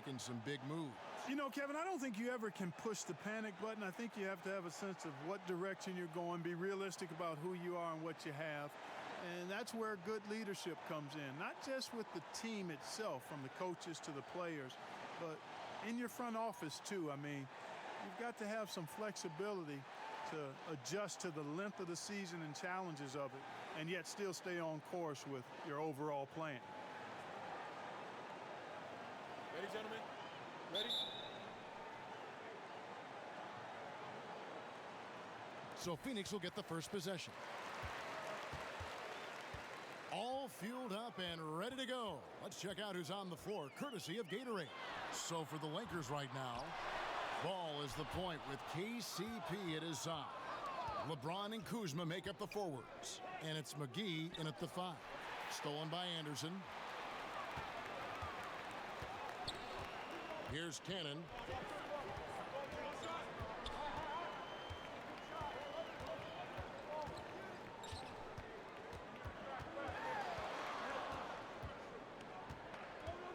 making some big moves. You know, Kevin, I don't think you ever can push the panic button. I think you have to have a sense of what direction you're going, be realistic about who you are and what you have. And that's where good leadership comes in, not just with the team itself, from the coaches to the players, but in your front office too. I mean, you've got to have some flexibility to adjust to the length of the season and challenges of it, and yet still stay on course with your overall plan. Ready, gentlemen? Ready? So Phoenix will get the first possession. All fueled up and ready to go. Let's check out who's on the floor, courtesy of Gatorade. So for the Lakers right now, Ball is the point with KCP at his side. LeBron and Kuzma make up the forwards. And it's McGee in at the 5. Stolen by Anderson. Here's Cannon.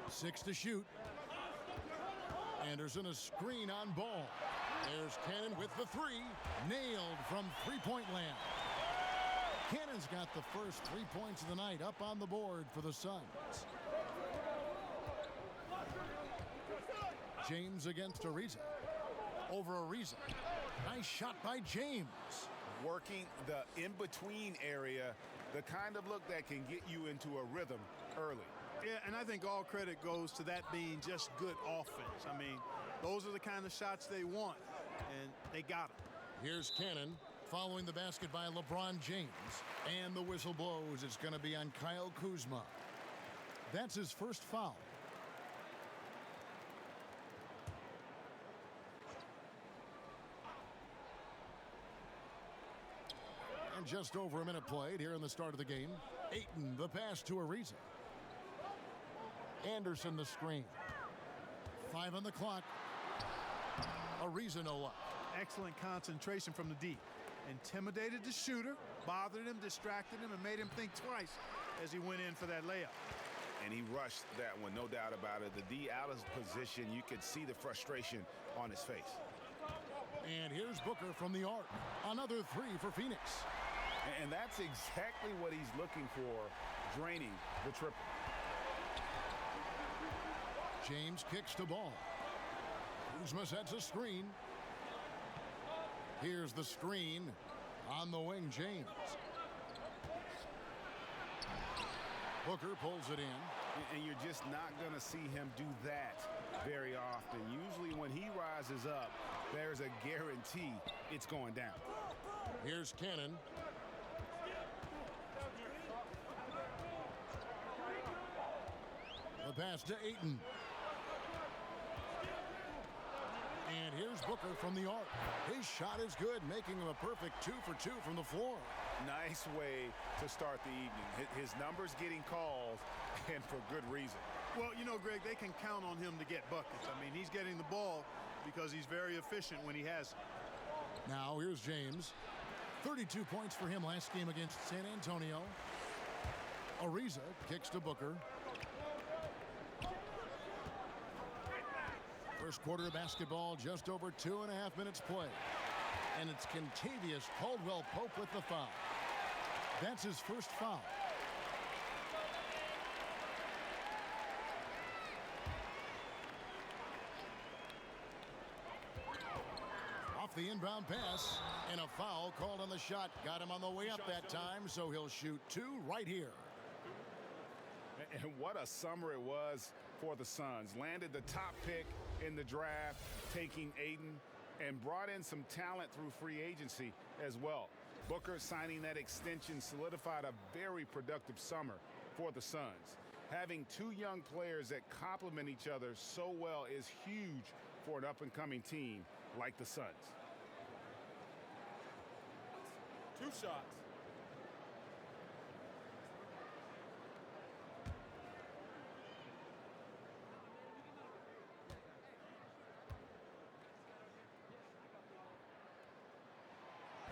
Six to shoot. Anderson a screen on Ball. There's Cannon with the 3. Nailed from three-point land. Cannon's got the first 3 points of the night up on the board for the Suns. James against Ariza. Over Ariza. Nice shot by James. Working the in-between area, the kind of look that can get you into a rhythm early. Yeah, and I think all credit goes to that being just good offense. I mean, those are the kind of shots they want, and they got them. Here's Cannon following the basket by LeBron James. And the whistle blows. It's going to be on Kyle Kuzma. That's his first foul. And just over a minute played here in the start of the game. Ayton, the pass to Ariza. Anderson, the screen. 5 on the clock. Ariza no luck. Excellent concentration from the D. Intimidated the shooter, bothered him, distracted him, and made him think twice as he went in for that layup. And he rushed that one, no doubt about it. The D out of position, you could see the frustration on his face. And here's Booker from the arc. Another 3 for Phoenix. And that's exactly what he's looking for, draining the triple. James kicks the ball. Kuzma sets a screen. Here's the screen on the wing, James. Booker pulls it in. And you're just not going to see him do that very often. Usually when he rises up, there's a guarantee it's going down. Here's Cannon. The pass to Ayton. And here's Booker from the arc. His shot is good, making him a perfect 2 for 2 from the floor. Nice way to start the evening. His numbers getting calls, and for good reason. Well, you know, Greg, they can count on him to get buckets. I mean, he's getting the ball because he's very efficient when he has it. Now here's James. 32 points for him last game against San Antonio. Ariza kicks to Booker. First quarter of basketball, just over 2.5 minutes play. And it's Kentavious Caldwell-Pope with the foul. That's his first foul. Off the inbound pass, and a foul called on the shot. Got him on the way up that time, so he'll shoot 2 right here. And what a summer it was for the Suns. Landed the top pick in the draft, taking Ayton, and brought in some talent through free agency as well. Booker signing that extension solidified a very productive summer for the Suns. Having 2 young players that complement each other so well is huge for an up-and-coming team like the Suns. 2 shots.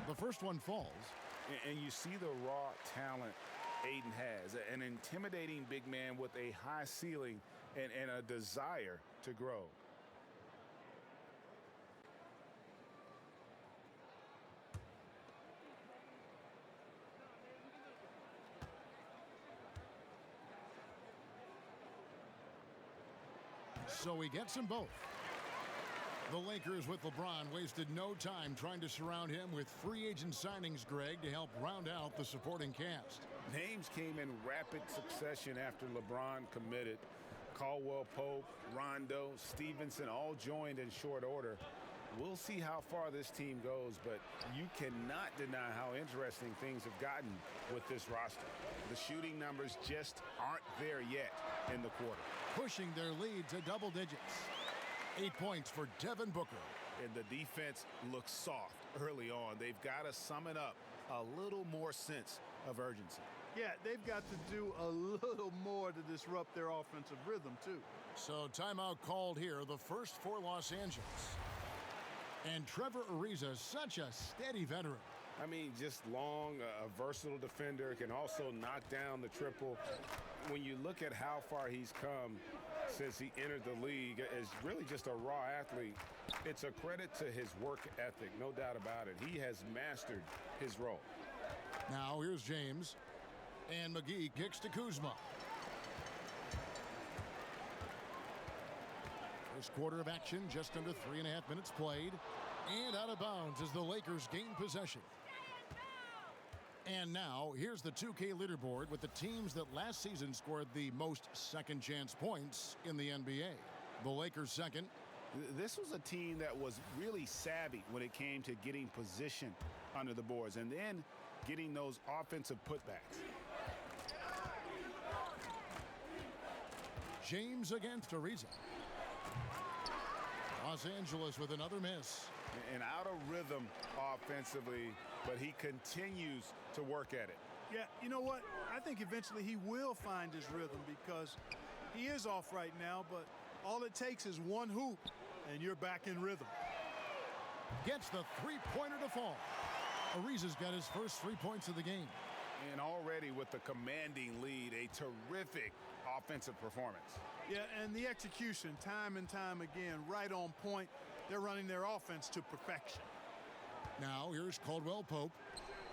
The first one falls. And you see the raw talent Ayton has. An intimidating big man with a high ceiling and a desire to grow. So he gets them both. The Lakers with LeBron wasted no time trying to surround him with free agent signings, Greg, to help round out the supporting cast. Names came in rapid succession after LeBron committed. Caldwell Pope, Rondo, Stevenson all joined in short order. We'll see how far this team goes, but you cannot deny how interesting things have gotten with this roster. The shooting numbers just aren't there yet in the quarter. Pushing their lead to double digits. 8 points for Devin Booker. And the defense looks soft early on. They've got to sum it up a little more sense of urgency. Yeah, they've got to do a little more to disrupt their offensive rhythm, too. So timeout called here, the first for Los Angeles. And Trevor Ariza, such a steady veteran. I mean, just long, a versatile defender, can also knock down the triple. When you look at how far he's come since he entered the league as really just a raw athlete, it's a credit to his work ethic, no doubt about it. He has mastered his role. Now here's James. And McGee kicks to Kuzma. First quarter of action, just under 3.5 minutes played. And out of bounds as the Lakers gain possession. And now, here's the 2K leaderboard with the teams that last season scored the most second chance points in the NBA. The Lakers second. This was a team that was really savvy when it came to getting position under the boards and then getting those offensive putbacks. James against Ariza. Los Angeles with another miss. And out of rhythm offensively, but he continues to work at it. Yeah, you know what? I think eventually he will find his rhythm because he is off right now, but all it takes is one hoop, and you're back in rhythm. Gets the three-pointer to fall. Ariza's got his first 3 points of the game. And already with the commanding lead, a terrific offensive performance. Yeah, and the execution, time and time again, right on point. They're running their offense to perfection. Now here's Caldwell Pope.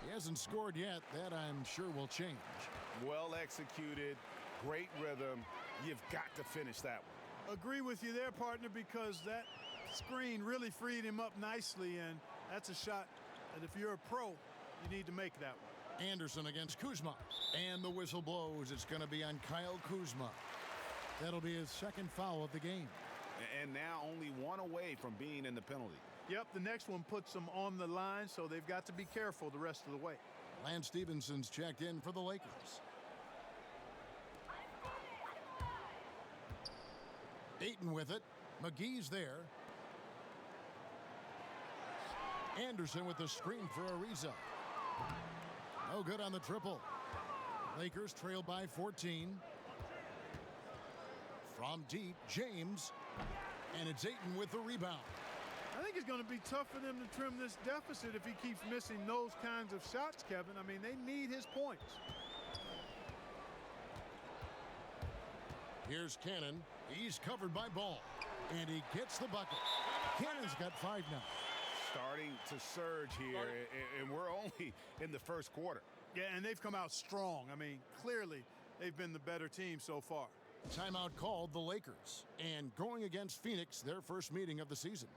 He hasn't scored yet. That I'm sure will change. Well executed, great rhythm. You've got to finish that one. Agree with you there, partner, because that screen really freed him up nicely, and that's a shot that if you're a pro, you need to make that one. Anderson against Kuzma. And the whistle blows. It's going to be on Kyle Kuzma. That'll be his second foul of the game. And now only one away from being in the penalty. Yep, the next one puts them on the line, so they've got to be careful the rest of the way. Lance Stephenson's checked in for the Lakers. Ayton with it. McGee's there. Anderson with the screen for Ariza. No good on the triple. Lakers trail by 14. From deep, James. And it's Ayton with the rebound. I think it's going to be tough for them to trim this deficit if he keeps missing those kinds of shots, Kevin. I mean, they need his points. Here's Cannon. He's covered by Ball. And he gets the bucket. Cannon's got 5 now. Starting to surge here, and we're only in the first quarter. Yeah, and they've come out strong. I mean, clearly, they've been the better team so far. Timeout called the Lakers. And going against Phoenix, their first meeting of the season.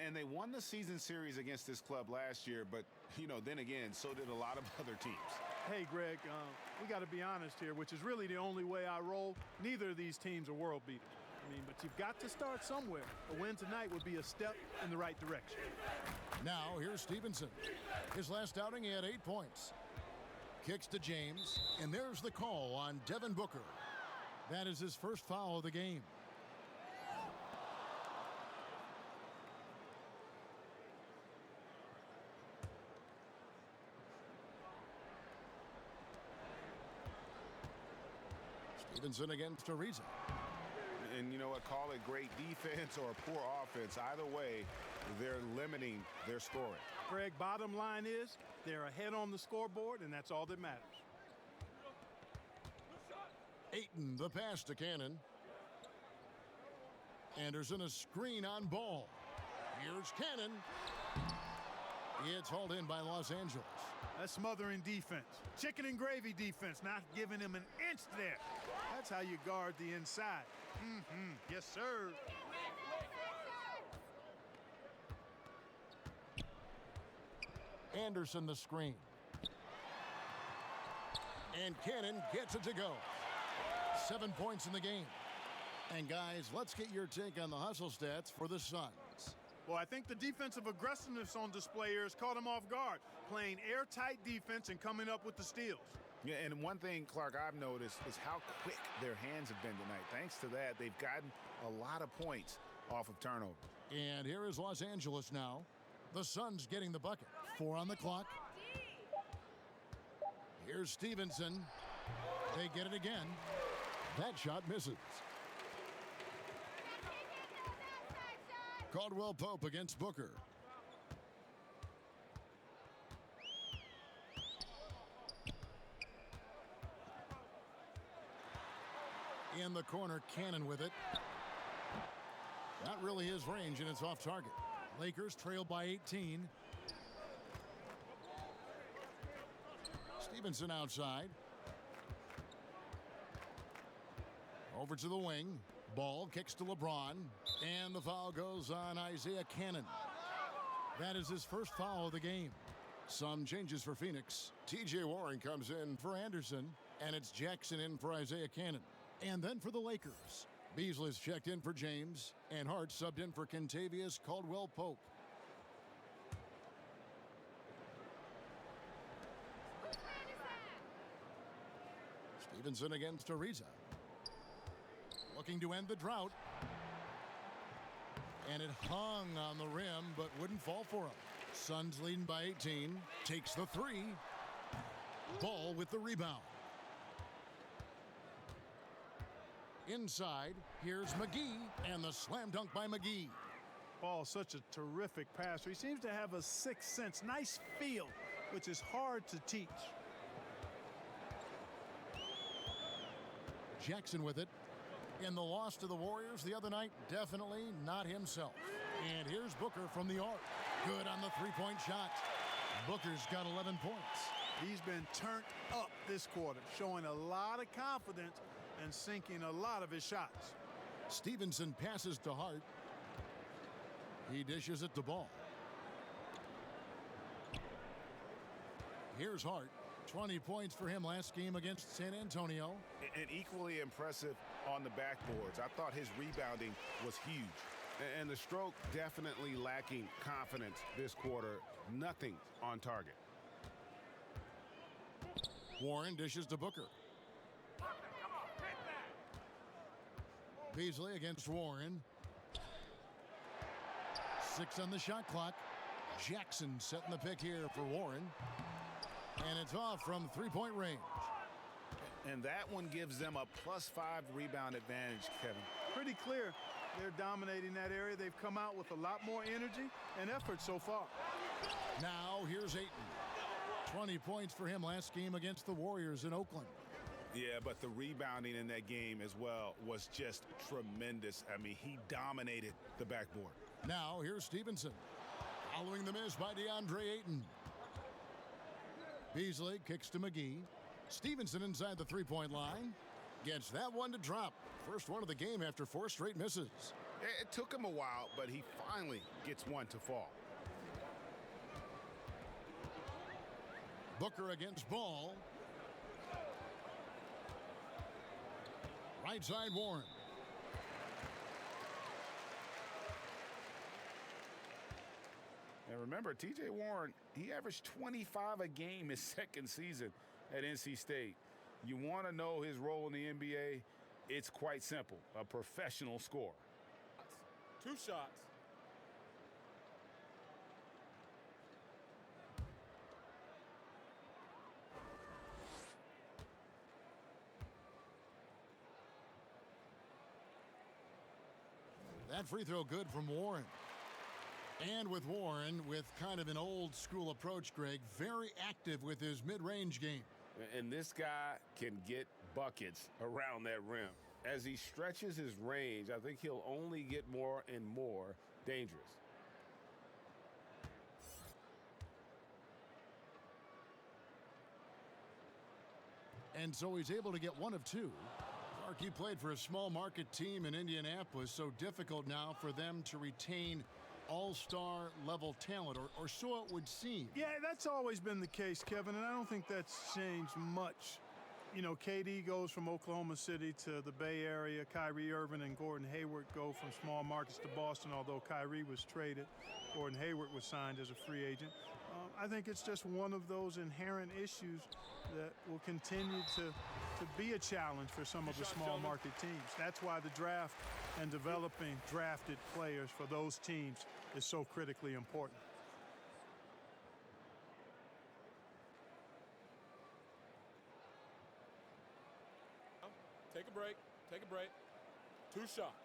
And they won the season series against this club last year, but, you know, then again, so did a lot of other teams. Hey, Greg, we got to be honest here, which is really the only way I roll. Neither of these teams are world beaters. I mean, but you've got to start somewhere. A win tonight would be a step in the right direction. Now, here's Stevenson. His last outing, he had 8 points. Kicks to James, and there's the call on Devin Booker. That is his first foul of the game. Stevenson against Ariza. And you know what, call it great defense or poor offense. Either way, they're limiting their scoring. Greg, bottom line is they're ahead on the scoreboard, and that's all that matters. Ayton, the pass to Cannon. Anderson a screen on Ball. Here's Cannon. It's hauled in by Los Angeles. That's smothering defense. Chicken and gravy defense, not giving him an inch there. That's how you guard the inside. Yes, sir. Anderson the screen. And Cannon gets it to go. 7 points in the game. And guys, let's get your take on the hustle stats for the Suns. Well, I think the defensive aggressiveness on display here has caught him off guard, playing airtight defense and coming up with the steals. Yeah, and one thing, Clark, I've noticed is how quick their hands have been tonight. Thanks to that, they've gotten a lot of points off of turnover. And here is Los Angeles now. The Suns getting the bucket. 4 on the clock. Here's Stevenson. They get it again. That shot misses. Caldwell Pope against Booker. In the corner, Cannon with it. Not really his range, and it's off target. Lakers trail by 18. Stevenson outside. Over to the wing. Ball kicks to LeBron. And the foul goes on Isaiah Cannon. That is his first foul of the game. Some changes for Phoenix. T.J. Warren comes in for Anderson. And it's Jackson in for Isaiah Cannon. And then for the Lakers. Beasley's checked in for James. And Hart subbed in for Kentavious Caldwell-Pope. Stevenson against Ariza. Looking to end the drought. And it hung on the rim, but wouldn't fall for him. Suns leading by 18. Takes the three. Ball with the rebound. Inside, here's McGee, and the slam dunk by McGee. Ball, such a terrific passer. He seems to have a sixth sense, nice feel, which is hard to teach. Jackson with it. In the loss to the Warriors the other night, definitely not himself. And here's Booker from the arc. Good on the three-point shot. Booker's got 11 points. He's been turned up this quarter, showing a lot of confidence and sinking a lot of his shots. Stevenson passes to Hart. He dishes it to Ball. Here's Hart. 20 points for him last game against San Antonio. And equally impressive on the backboards. I thought his rebounding was huge. And the stroke definitely lacking confidence this quarter. Nothing on target. Warren dishes to Booker. Beasley against Warren. 6 on the shot clock. Jackson setting the pick here for Warren. And it's off from three-point range. And that one gives them a +5 rebound advantage, Kevin. Pretty clear they're dominating that area. They've come out with a lot more energy and effort so far. Now here's Ayton. 20 points for him last game against the Warriors in Oakland. Yeah, but the rebounding in that game as well was just tremendous. I mean, he dominated the backboard. Now here's Stevenson. Following the miss by DeAndre Ayton. Beasley kicks to McGee. Stevenson inside the three-point line. Gets that one to drop. First one of the game after 4 straight misses. It took him a while, but he finally gets one to fall. Booker against Ball. Right side Warren. And remember, T.J. Warren, he averaged 25 a game his second season at NC State. You want to know his role in the NBA? It's quite simple. A professional scorer. 2 shots. That free throw good from Warren. And with Warren, with kind of an old school approach, Greg, very active with his mid-range game. And this guy can get buckets around that rim. As he stretches his range, I think he'll only get more and more dangerous. And so he's able to get one of two. Clark, he played for a small market team in Indianapolis, so difficult now for them to retain all-star level talent, or so it would seem. Yeah, that's always been the case, Kevin, and I don't think that's changed much. You know, KD goes from Oklahoma City to the Bay Area. Kyrie Irving and Gordon Hayward go from small markets to Boston, although Kyrie was traded. Gordon Hayward was signed as a free agent. I think it's just one of those inherent issues that will continue to be a challenge for some of the small market teams. That's why the draft and developing drafted players for those teams is so critically important. Take a break. Take a break. 2 shots.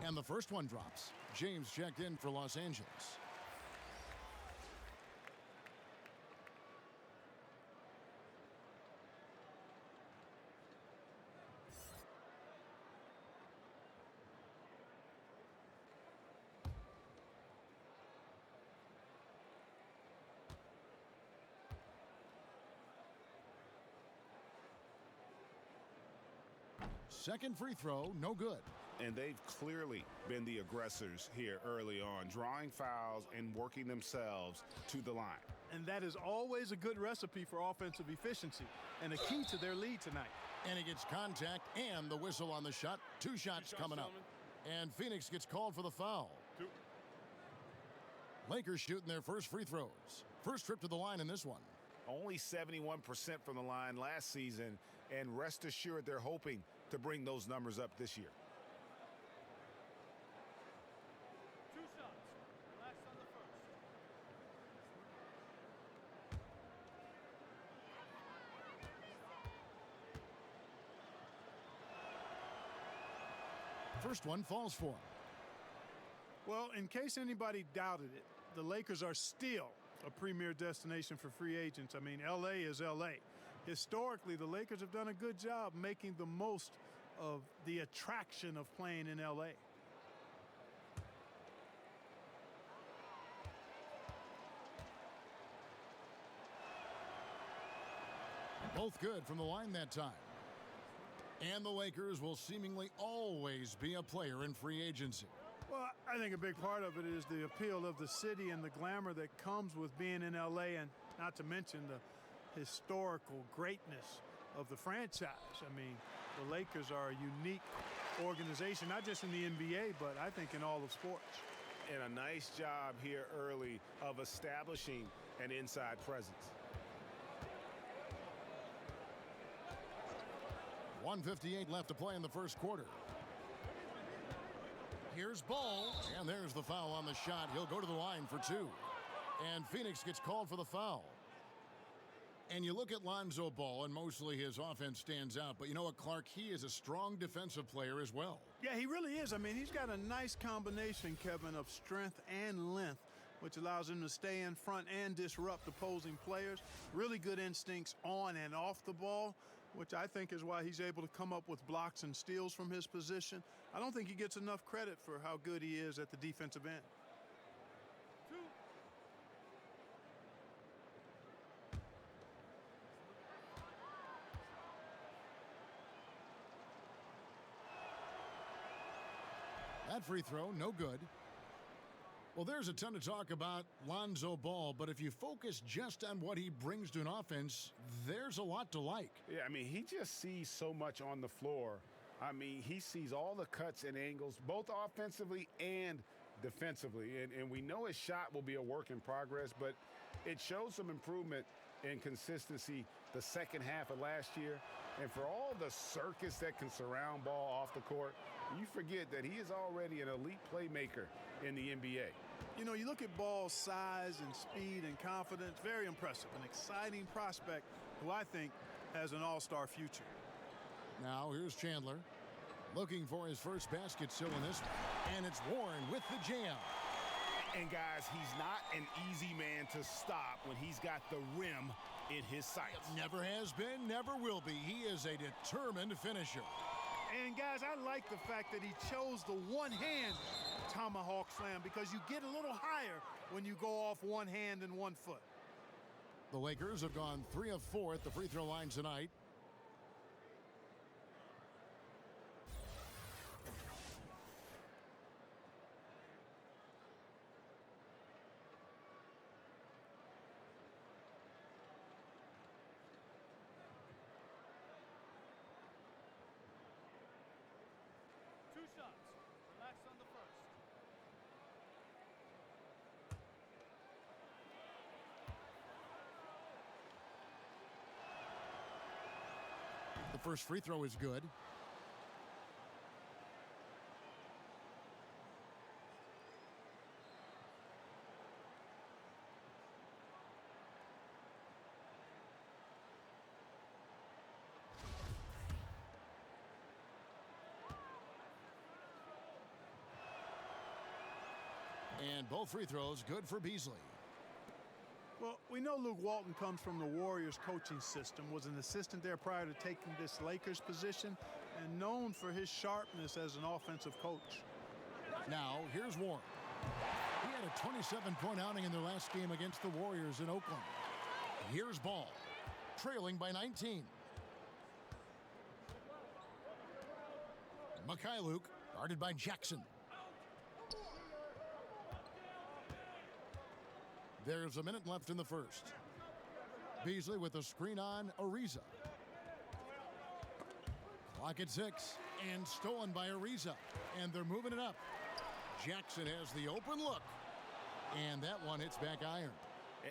And the first one drops. James checked in for Los Angeles. Second free throw, no good. And they've clearly been the aggressors here early on, drawing fouls and working themselves to the line. And that is always a good recipe for offensive efficiency and a key to their lead tonight. And he gets contact and the whistle on the shot. 2 shots coming up. And Phoenix gets called for the foul. 2. Lakers shooting their first free throws. First trip to the line in this one. Only 71% from the line last season, and rest assured they're hoping to bring those numbers up this year. 2 shots. Relax on the first. First one falls for him. Well, in case anybody doubted it, the Lakers are still a premier destination for free agents. I mean, L.A. is L.A. Historically, the Lakers have done a good job making the most of the attraction of playing in L.A. Both good from the line that time. And the Lakers will seemingly always be a player in free agency. Well, I think a big part of it is the appeal of the city and the glamour that comes with being in L.A., and not to mention the historical greatness of the franchise. I mean, the Lakers are a unique organization, not just in the NBA, but I think in all of sports. And a nice job here early of establishing an inside presence. 1:58 left to play in the first quarter. Here's Ball, and there's the foul on the shot. He'll go to the line for 2. And Phoenix gets called for the foul. And you look at Lonzo Ball, and mostly his offense stands out. But you know what, Clark? He is a strong defensive player as well. Yeah, he really is. I mean, he's got a nice combination, Kevin, of strength and length, which allows him to stay in front and disrupt opposing players. Really good instincts on and off the ball, which I think is why he's able to come up with blocks and steals from his position. I don't think he gets enough credit for how good he is at the defensive end. 2. That free throw, no good. Well, there's a ton to talk about Lonzo Ball, but if you focus just on what he brings to an offense, there's a lot to like. Yeah, I mean, he just sees so much on the floor. I mean, he sees all the cuts and angles, both offensively and defensively. And we know his shot will be a work in progress, but it shows some improvement in consistency the second half of last year. And for all the circus that can surround Ball off the court, you forget that he is already an elite playmaker in the NBA. You know, you look at Ball's size and speed and confidence, very impressive. An exciting prospect who I think has an all-star future. Now here's Chandler. Looking for his first basket still in this one. And it's Warren with the jam. And guys, he's not an easy man to stop when he's got the rim in his sights. Never has been, never will be. He is a determined finisher. And guys, I like the fact that he chose the one-hand tomahawk slam because you get a little higher when you go off one hand and 1 foot. The Lakers have gone 3 of 4 at the free throw line tonight. The first free throw is good. And both free throws good for Beasley. Well, we know Luke Walton comes from the Warriors coaching system, was an assistant there prior to taking this Lakers position, and known for his sharpness as an offensive coach. Now, here's Warren. He had a 27-point outing in their last game against the Warriors in Oakland. Here's Ball, trailing by 19. Mikhailuk, guarded by Jackson. There's a minute left in the first. Beasley with a screen on Ariza. Clock at 6, and stolen by Ariza. And they're moving it up. Jackson has the open look. And that one hits back iron.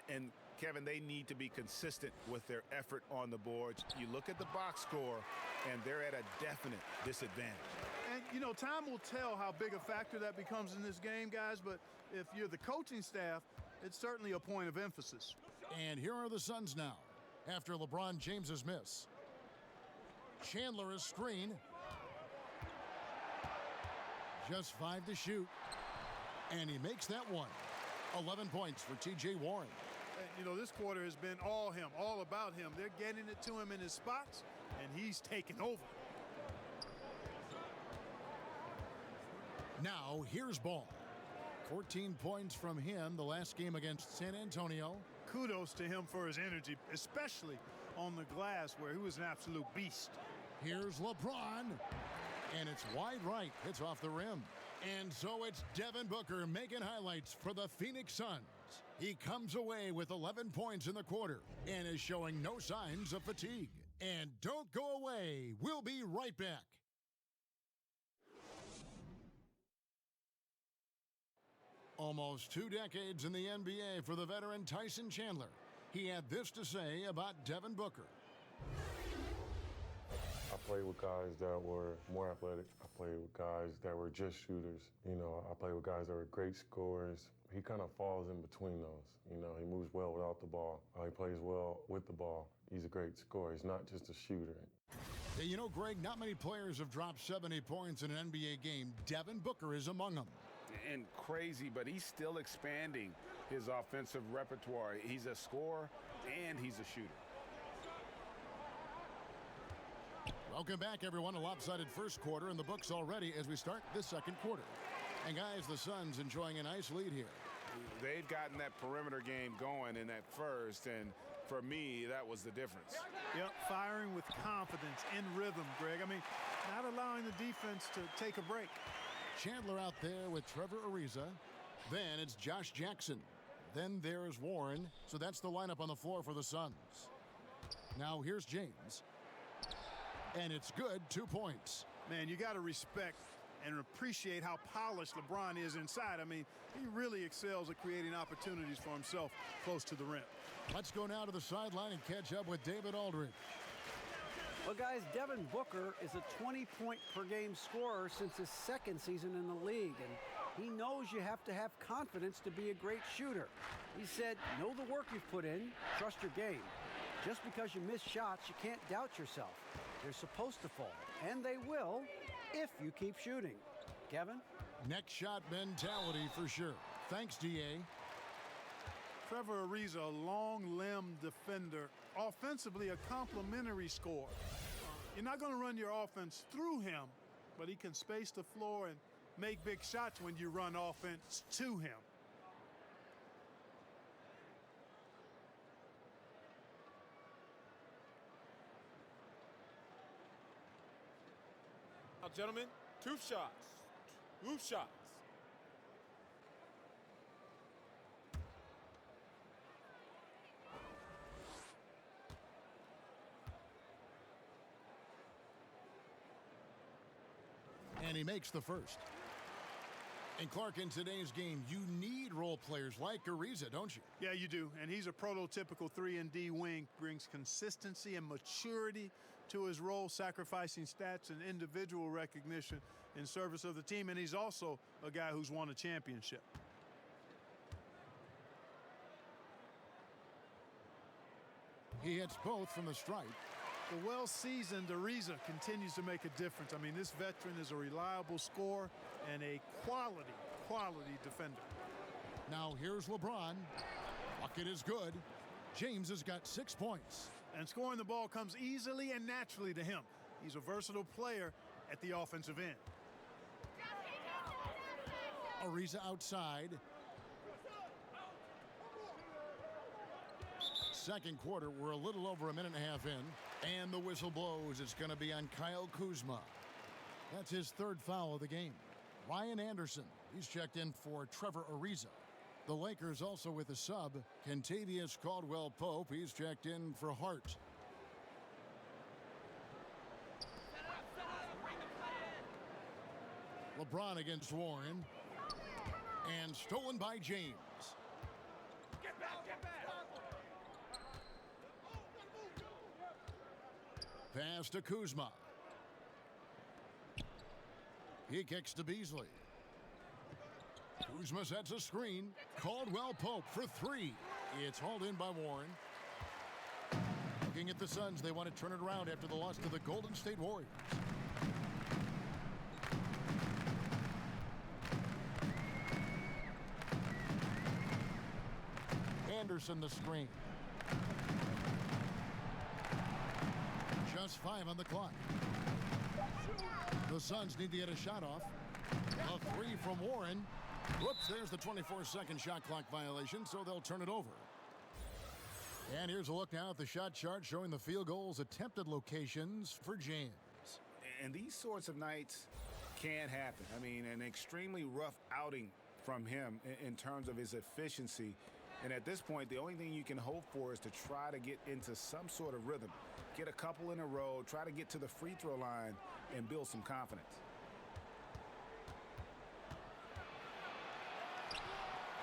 And Kevin, they need to be consistent with their effort on the boards. You look at the box score, and they're at a definite disadvantage. And, you know, time will tell how big a factor that becomes in this game, guys, but if you're the coaching staff, it's certainly a point of emphasis. And here are the Suns now, after LeBron James's miss. Chandler is screen. Just 5 to shoot. And he makes that one. 11 points for T.J. Warren. And, you know, this quarter has been all him, all about him. They're getting it to him in his spots, and he's taking over. Now, here's Ball. 14 points from him the last game against San Antonio. Kudos to him for his energy, especially on the glass where he was an absolute beast. Here's LeBron. And it's wide right. Hits off the rim. And so it's Devin Booker making highlights for the Phoenix Suns. He comes away with 11 points in the quarter and is showing no signs of fatigue. And don't go away. We'll be right back. Almost 2 decades in the NBA for the veteran Tyson Chandler. He had this to say about Devin Booker. I played with guys that were more athletic. I played with guys that were just shooters. You know, I played with guys that were great scorers. He kind of falls in between those. You know, he moves well without the ball. He plays well with the ball. He's a great scorer. He's not just a shooter. Hey, you know, Greg, not many players have dropped 70 points in an NBA game. Devin Booker is among them. And crazy, but he's still expanding his offensive repertoire. He's a scorer and he's a shooter. Welcome back, everyone. A lopsided first quarter in the books already as we start this second quarter. And guys, the Suns enjoying a nice lead here. They've gotten that perimeter game going in that first, and for me, that was the difference. Yep, firing with confidence, in rhythm, Greg. I mean, not allowing the defense to take a break. Chandler out there with Trevor Ariza. Then it's Josh Jackson. Then there's Warren. So that's the lineup on the floor for the Suns. Now here's James. And it's good, 2 points. Man, you got to respect and appreciate how polished LeBron is inside. I mean, he really excels at creating opportunities for himself close to the rim. Let's go now to the sideline and catch up with David Aldridge. Well, guys, Devin Booker is a 20-point-per-game scorer since his second season in the league, and he knows you have to have confidence to be a great shooter. He said, know the work you've put in, trust your game. Just because you miss shots, you can't doubt yourself. They're supposed to fall, and they will, if you keep shooting. Kevin? Next shot mentality for sure. Thanks, D.A. Trevor Ariza, a long-limbed defender, offensively a complimentary scorer. You're not going to run your offense through him, but he can space the floor and make big shots when you run offense to him. Now, gentlemen, 2 shots. 2 shots. And he makes the first. And Clark, in today's game, you need role players like Ariza, don't you? Yeah, you do. And he's a prototypical 3-and-D wing, brings consistency and maturity to his role, sacrificing stats and individual recognition in service of the team. And he's also a guy who's won a championship. He hits both from the stripe. The well-seasoned Ariza continues to make a difference. I mean, this veteran is a reliable scorer and a quality defender. Now here's LeBron. Bucket is good. James has got 6 points. And scoring the ball comes easily and naturally to him. He's a versatile player at the offensive end. Ariza outside. Second quarter, we're a little over a minute and a half in, and the whistle blows. It's going to be on Kyle Kuzma. That's his 3rd foul of the game. Ryan Anderson, he's checked in for Trevor Ariza. The Lakers also with a sub, Kentavious Caldwell-Pope. He's checked in for Hart. LeBron against Warren. And stolen by James. Pass to Kuzma. He kicks to Beasley. Kuzma sets a screen. Caldwell-Pope for 3. It's hauled in by Warren. Looking at the Suns, they want to turn it around after the loss to the Golden State Warriors. Anderson the screen. Just 5 on the clock. The Suns need to get a shot off. A 3 from Warren. Whoops, there's the 24-second shot clock violation, so they'll turn it over. And here's a look now at the shot chart showing the field goals attempted locations for James. And these sorts of nights can happen. I mean, an extremely rough outing from him in terms of his efficiency. And at this point, the only thing you can hope for is to try to get into some sort of rhythm. Get a couple in a row, try to get to the free throw line, and build some confidence.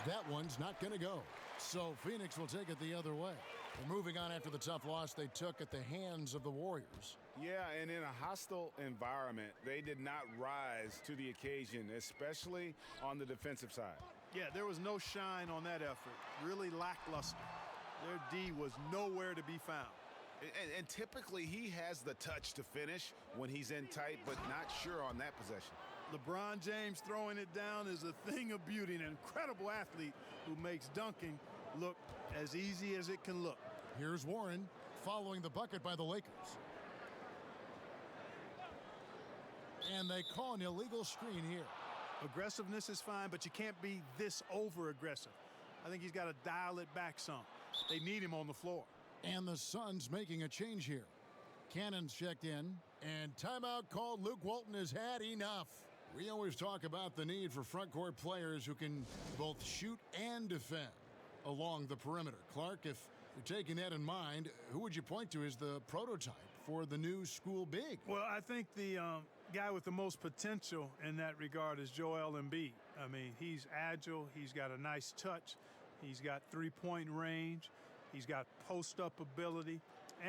That one's not going to go. So Phoenix will take it the other way. They're moving on after the tough loss they took at the hands of the Warriors. Yeah, and in a hostile environment, they did not rise to the occasion, especially on the defensive side. Yeah, there was no shine on that effort. Really lackluster. Their D was nowhere to be found. And typically he has the touch to finish when he's in tight, but not sure on that possession. LeBron James throwing it down is a thing of beauty, an incredible athlete who makes dunking look as easy as it can look. Here's Warren following the bucket by the Lakers. And they call an illegal screen here. Aggressiveness is fine, but you can't be this over-aggressive. I think he's got to dial it back some. They need him on the floor. And the Suns making a change here. Cannon's checked in, and timeout called. Luke Walton has had enough. We always talk about the need for front court players who can both shoot and defend along the perimeter. Clark, if you're taking that in mind, who would you point to as the prototype for the new school big? Well, I think the guy with the most potential in that regard is Joel Embiid. I mean, he's agile. He's got a nice touch. He's got three-point range. He's got post-up ability.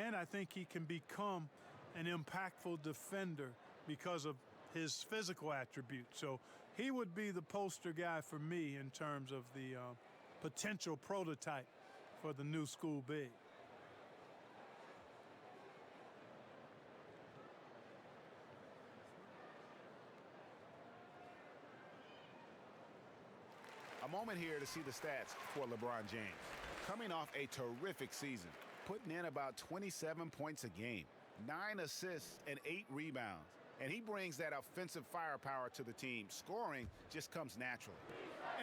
And I think he can become an impactful defender because of his physical attributes. So he would be the poster guy for me in terms of the potential prototype for the new school big. moment here to see the stats for LeBron James. Coming off a terrific season, putting in about 27 points a game, 9 assists, and 8 rebounds. And he brings that offensive firepower to the team. Scoring just comes naturally.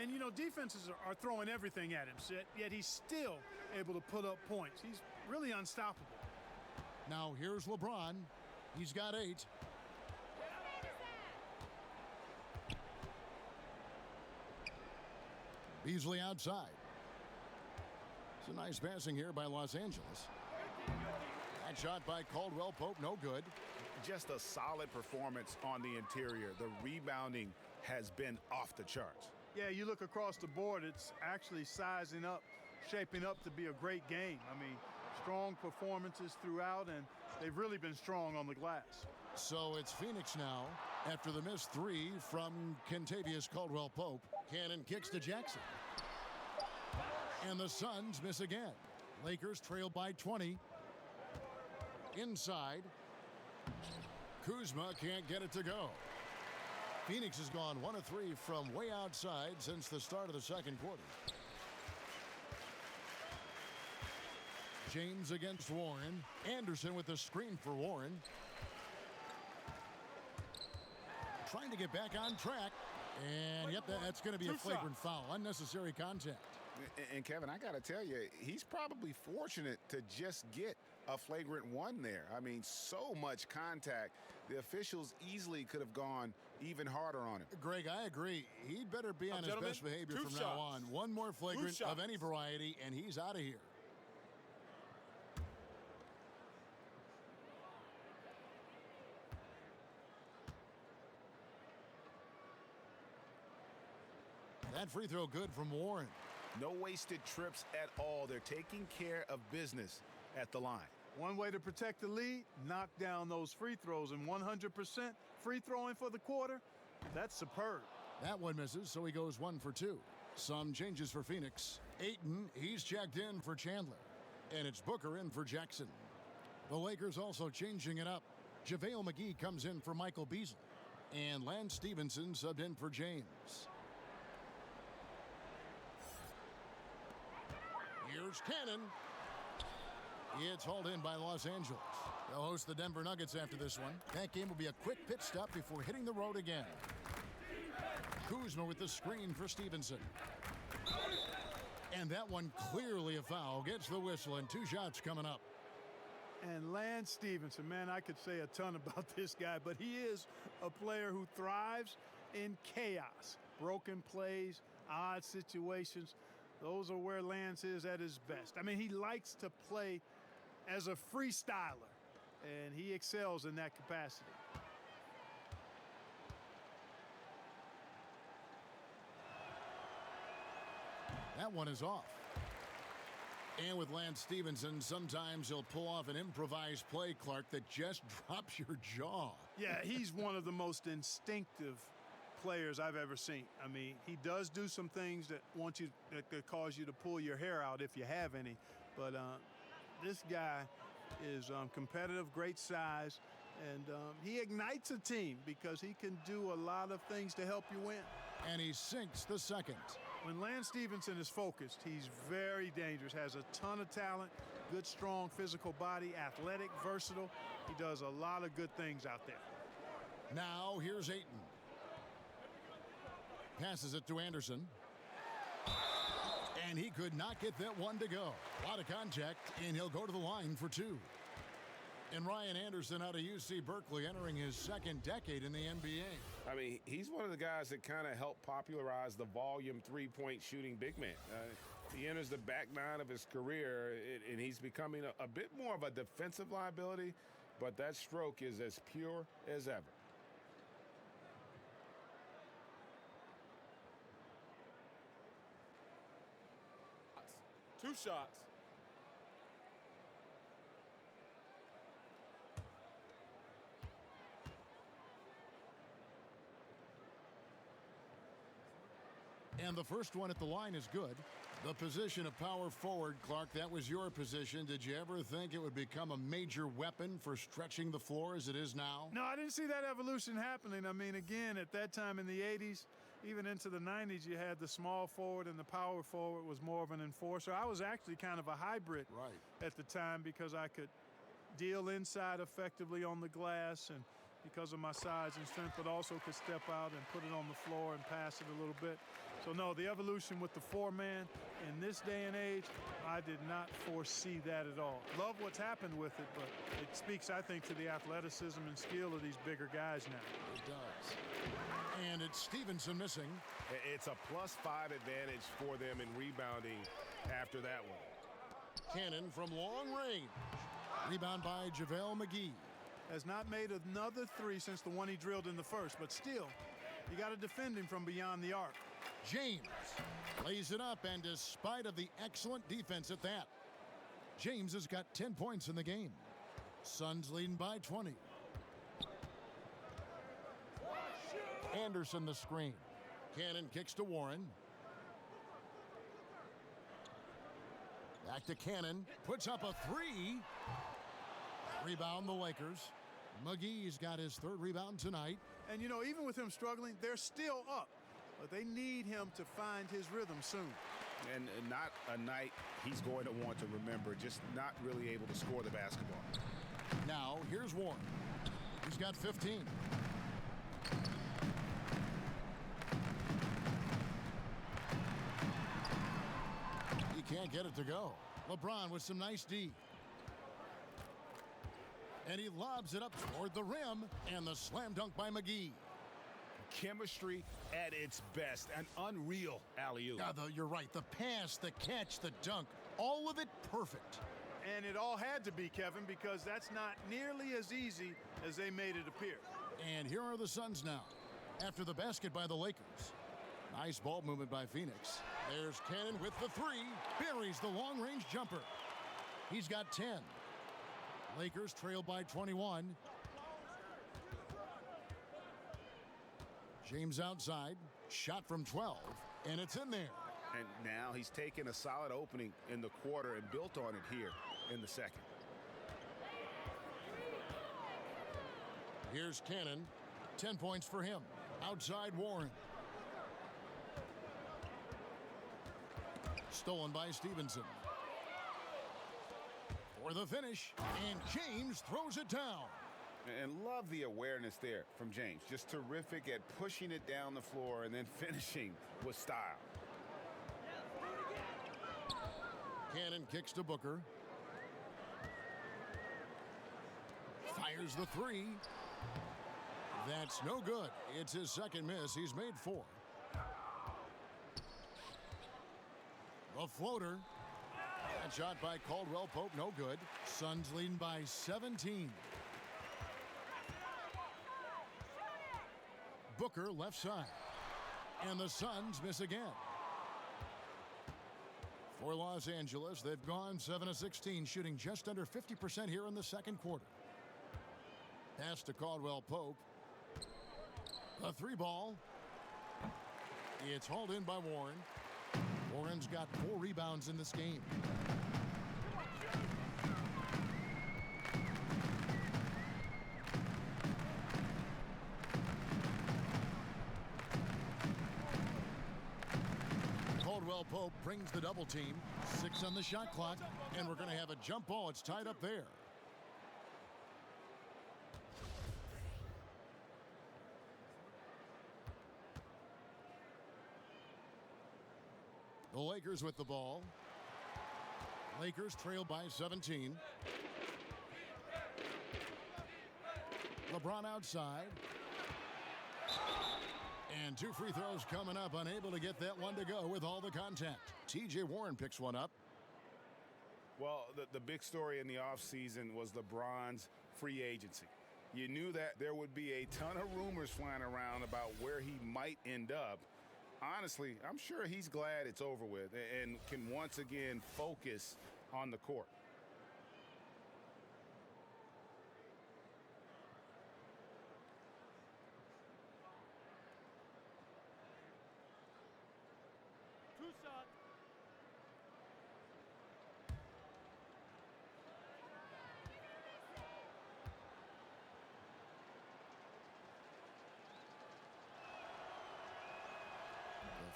And, you know, defenses are throwing everything at him, yet he's still able to put up points. He's really unstoppable. Now here's LeBron. He's got 8. Beasley outside. It's a nice passing here by Los Angeles. That shot by Caldwell Pope, no good. Just a solid performance on the interior. The rebounding has been off the charts. Yeah, you look across the board, it's actually sizing up, shaping up to be a great game. I mean, strong performances throughout, and they've really been strong on the glass. So it's Phoenix now after the missed 3 from Kentavious Caldwell Pope. Cannon kicks to Jackson. And the Suns miss again. Lakers trail by 20. Inside. Kuzma can't get it to go. Phoenix has gone 1 of 3 from way outside since the start of the second quarter. James against Warren. Anderson with the screen for Warren. Trying to get back on track. And yep, that's going to be a flagrant foul. Unnecessary contact. And Kevin, I got to tell you, he's probably fortunate to just get a flagrant 1 there. I mean, so much contact. The officials easily could have gone even harder on him. Greg, I agree. He'd better be on his best behavior from now on. One more flagrant of any variety, and he's out of here. That free throw good from Warren. No wasted trips at all. They're taking care of business at the line. One way to protect the lead, knock down those free throws, and 100% free throwing for the quarter, that's superb. That one misses, so he goes 1 for 2. Some changes for Phoenix. Ayton, he's checked in for Chandler. And it's Booker in for Jackson. The Lakers also changing it up. JaVale McGee comes in for Michael Beasley. And Lance Stevenson subbed in for James. Here's Cannon. It's hauled in by Los Angeles. They'll host the Denver Nuggets after this one. That game will be a quick pit stop before hitting the road again. Kuzma with the screen for Stevenson. And that one clearly a foul. Gets the whistle and 2 shots coming up. And Lance Stevenson, man, I could say a ton about this guy, but he is a player who thrives in chaos. Broken plays, odd situations. Those are where Lance is at his best. I mean, he likes to play as a freestyler, and he excels in that capacity. That one is off. And with Lance Stevenson, sometimes he'll pull off an improvised play, Clark, that just drops your jaw. Yeah, he's one of the most instinctive players I've ever seen. I mean, he does do some things that could cause you to pull your hair out if you have any. But this guy is competitive, great size, and he ignites a team because he can do a lot of things to help you win. And he sinks the second. When Lance Stevenson is focused, he's very dangerous, has a ton of talent, good, strong physical body, athletic, versatile. He does a lot of good things out there. Now here's Ayton. Passes it to Anderson. And he could not get that one to go. A lot of contact, and he'll go to the line for 2. And Ryan Anderson out of UC Berkeley entering his second decade in the NBA. I mean, he's one of the guys that kind of helped popularize the volume three-point shooting big man. He enters the back 9 of his career, and he's becoming a bit more of a defensive liability, but that stroke is as pure as ever. Two shots. And the first one at the line is good. The position of power forward, Clark, that was your position. Did you ever think it would become a major weapon for stretching the floor as it is now? No, I didn't see that evolution happening. I mean, again, at that time in the 80s, even into the 90s, you had the small forward and the power forward was more of an enforcer. I was actually kind of a hybrid at the time because I could deal inside effectively on the glass and because of my size and strength, but also could step out and put it on the floor and pass it a little bit. So, no, the evolution with the four-man in this day and age, I did not foresee that at all. Love what's happened with it, but it speaks, I think, to the athleticism and skill of these bigger guys now. It does. And it's Stevenson missing. It's a +5 advantage for them in rebounding after that one. Cannon from long range. Rebound by JaVale McGee. Has not made another three since the one he drilled in the first, but still, you got to defend him from beyond the arc. James lays it up, and despite of the excellent defense at that, James has got 10 points in the game. Suns leading by 20. Anderson the screen. Cannon kicks to Warren. Back to Cannon. Puts up a three. Rebound the Lakers. McGee's got his third rebound tonight. And, you know, even with him struggling, they're still up. But they need him to find his rhythm soon. And not a night he's going to want to remember, just not really able to score the basketball. Now, here's Warren. He's got 15. He can't get it to go. LeBron with some nice D. And he lobs it up toward the rim, and the slam dunk by McGee. Chemistry at its best, an unreal alley-oop. Yeah, you're right. The pass, the catch, the dunk, all of it perfect. And it all had to be, Kevin, because that's not nearly as easy as they made it appear. And here are the Suns now, after the basket by the Lakers. Nice ball movement by Phoenix. There's Cannon with the three. Buries the long-range jumper. He's got 10. Lakers trail by 21. James outside. Shot from 12. And it's in there. And now he's taken a solid opening in the quarter and built on it here in the second. Here's Cannon. 10 points for him. Outside Warren. Stolen by Stevenson. For the finish, and James throws it down. And love the awareness there from James. Just terrific at pushing it down the floor and then finishing with style. Cannon kicks to Booker. Fires the three. That's no good. It's his second miss. He's made 4. The floater. That shot by Caldwell Pope, no good. Suns leading by 17. Booker left side. And the Suns miss again. For Los Angeles, they've gone 7 of 16, shooting just under 50% here in the second quarter. Pass to Caldwell Pope. A 3 ball. It's hauled in by Warren. Warren's got 4 rebounds in this game. Caldwell Pope brings the double team. 6 on the shot clock, and we're going to have a jump ball. It's tied up there. The Lakers with the ball. Lakers trail by 17. LeBron outside. And 2 free throws coming up. Unable to get that one to go with all the contact. T.J. Warren picks one up. Well, the big story in the offseason was LeBron's free agency. You knew that there would be a ton of rumors flying around about where he might end up. Honestly, I'm sure he's glad it's over with and can once again focus on the court.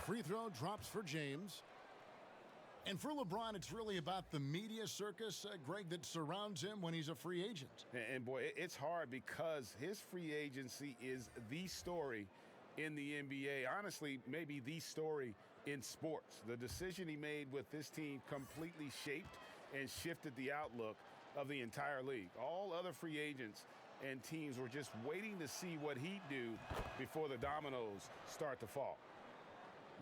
Free throw drops for James. And for LeBron, it's really about the media circus, Greg, that surrounds him when he's a free agent. And boy, it's hard because his free agency is the story in the NBA. Honestly, maybe the story in sports. The decision he made with this team completely shaped and shifted the outlook of the entire league. All other free agents and teams were just waiting to see what he'd do before the dominoes start to fall.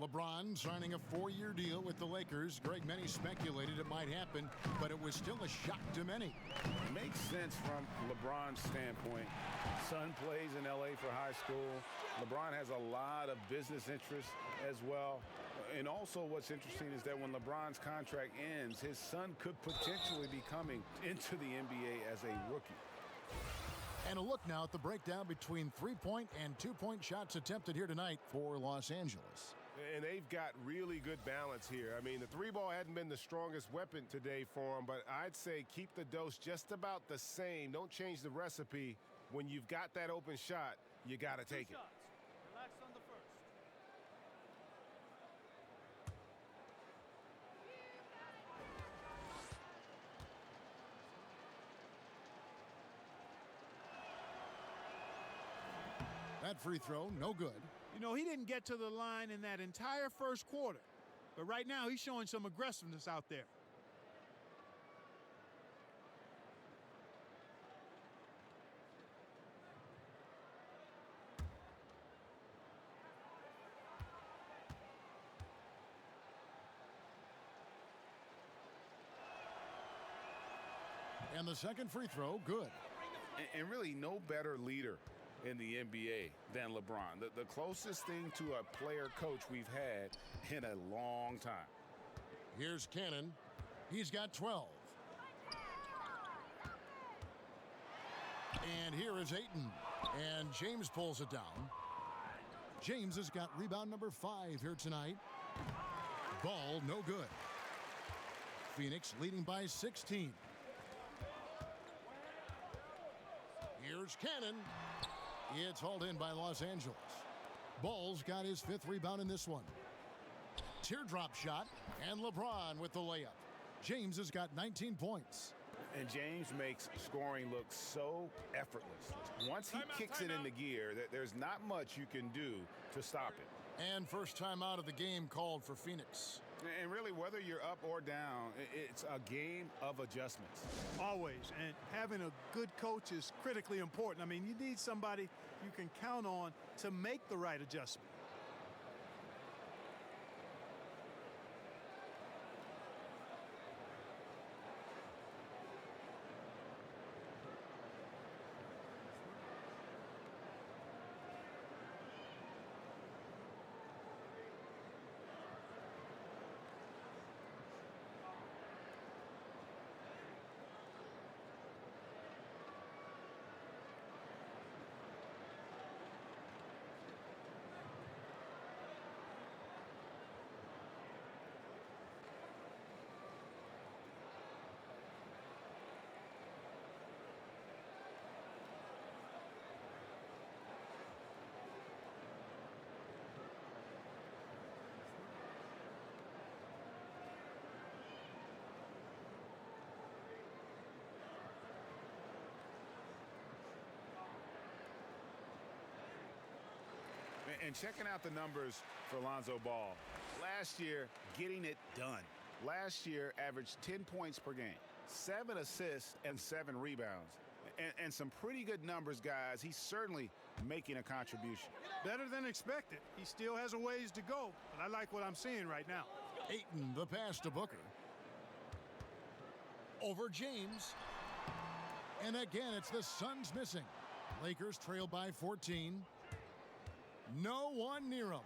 LeBron signing a 4-year deal with the Lakers. Greg, many speculated it might happen, but it was still a shock to many. Makes sense from LeBron's standpoint. Son plays in LA for high school. LeBron has a lot of business interests as well. And also what's interesting is that when LeBron's contract ends, his son could potentially be coming into the NBA as a rookie. And a look now at the breakdown between 3-point and 2-point shots attempted here tonight for Los Angeles. And they've got really good balance here. I mean, the three ball hadn't been the strongest weapon today for them, but I'd say keep the dose just about the same. Don't change the recipe. When you've got that open shot, you got to take it. Relax on the first. That free throw, no good. You know, he didn't get to the line in that entire first quarter. But right now, he's showing some aggressiveness out there. And the second free throw, good. And really no better leader in the NBA than LeBron. The closest thing to a player coach we've had in a long time. Here's Cannon. He's got 12. And here is Ayton. And James pulls it down. James has got rebound number 5 here tonight. Ball no good. Phoenix leading by 16. Here's Cannon. It's hauled in by Los Angeles. Ball's got his 5th rebound in this one. Teardrop shot, and LeBron with the layup. James has got 19 points. And James makes scoring look so effortless. Once he kicks it into gear, there's not much you can do to stop it. And first time out of the game called for Phoenix. And really, whether you're up or down, it's a game of adjustments. Always. And having a good coach is critically important. I mean, you need somebody you can count on to make the right adjustment. And checking out the numbers for Lonzo Ball. Last year, getting it done. Last year, averaged 10 points per game, 7 assists, and 7 rebounds. And some pretty good numbers, guys. He's certainly making a contribution. Better than expected. He still has a ways to go, but I like what I'm seeing right now. Ayton, the pass to Booker. Over James. And again, it's the Suns missing. Lakers trail by 14. No one near him.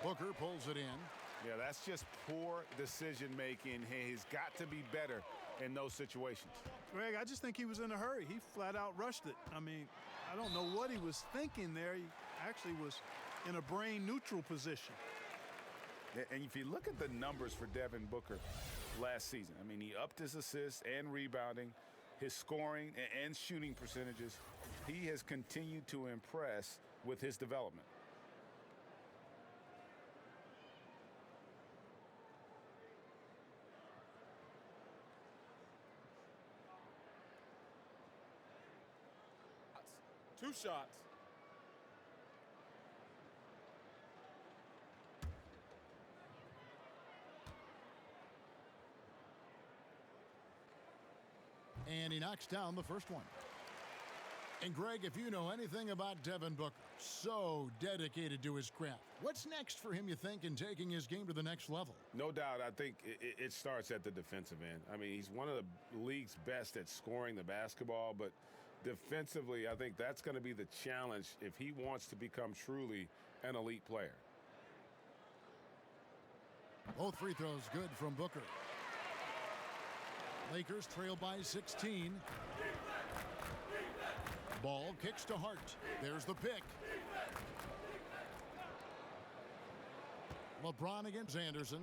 Booker pulls it in. Yeah, that's just poor decision making. He's got to be better in those situations. Greg, I just think he was in a hurry. He flat out rushed it. I mean, I don't know what he was thinking there. He actually was in a brain neutral position. And if you look at the numbers for Devin Booker last season, I mean, he upped his assists and rebounding, his scoring and shooting percentages. He has continued to impress with his development. 2 shots. And he knocks down the first one. And Greg, if you know anything about Devin Booker, so dedicated to his craft. What's next for him, you think, in taking his game to the next level? No doubt. I think it starts at the defensive end. I mean, he's one of the league's best at scoring the basketball, but defensively, I think that's going to be the challenge if he wants to become truly an elite player. Both free throws good from Booker. Lakers trail by 16. Ball kicks to Hart. There's the pick. LeBron against Anderson.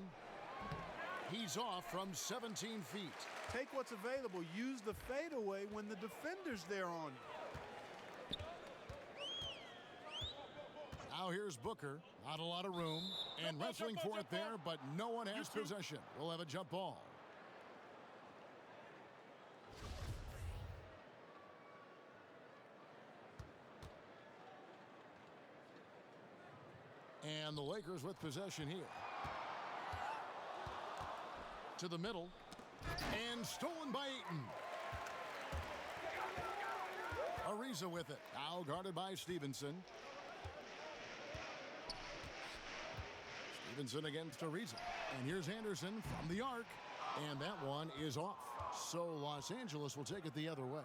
He's off from 17 feet. Take what's available. Use the fadeaway when the defender's there on you. Now here's Booker. Not a lot of room. And wrestling for it there, but no one has possession. We'll have a jump ball. And the Lakers with possession here. To the middle. And stolen by Ayton. Ariza with it. Now guarded by Stevenson. Stevenson against Ariza. And here's Anderson from the arc. And that one is off. So Los Angeles will take it the other way.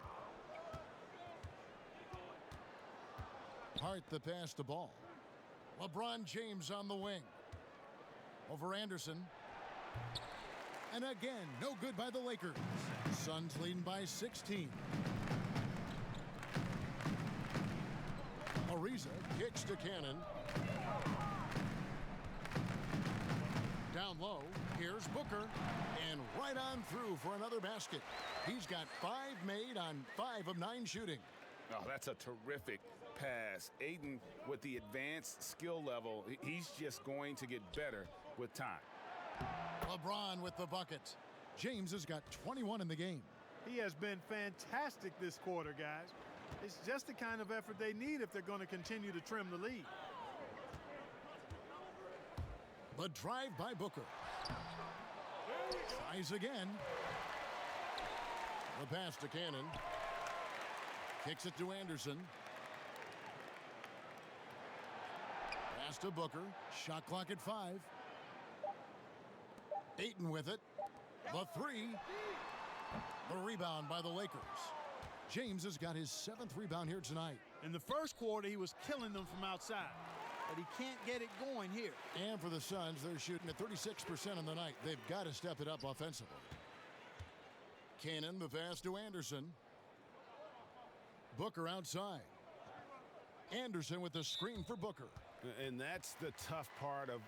Hart the pass to Ball. LeBron James on the wing. Over Anderson. And again, no good by the Lakers. Suns leading by 16. Ariza kicks to Cannon. Down low, here's Booker. And right on through for another basket. He's got 5 made on 5 of 9 shooting. Oh, that's a terrific pass. Ayton, with the advanced skill level, he's just going to get better with time. LeBron with the bucket. James has got 21 in the game. He has been fantastic this quarter, guys. It's just the kind of effort they need if they're going to continue to trim the lead. The drive by Booker. Tries again. The pass to Cannon. Kicks it to Anderson. Pass to Booker. Shot clock at 5. Ayton with it. The 3. The rebound by the Lakers. James has got his 7th rebound here tonight. In the first quarter, he was killing them from outside. But he can't get it going here. And for the Suns, they're shooting at 36% on the night. They've got to step it up offensively. Cannon, the pass to Anderson. Booker outside. Anderson with the screen for Booker. And that's the tough part of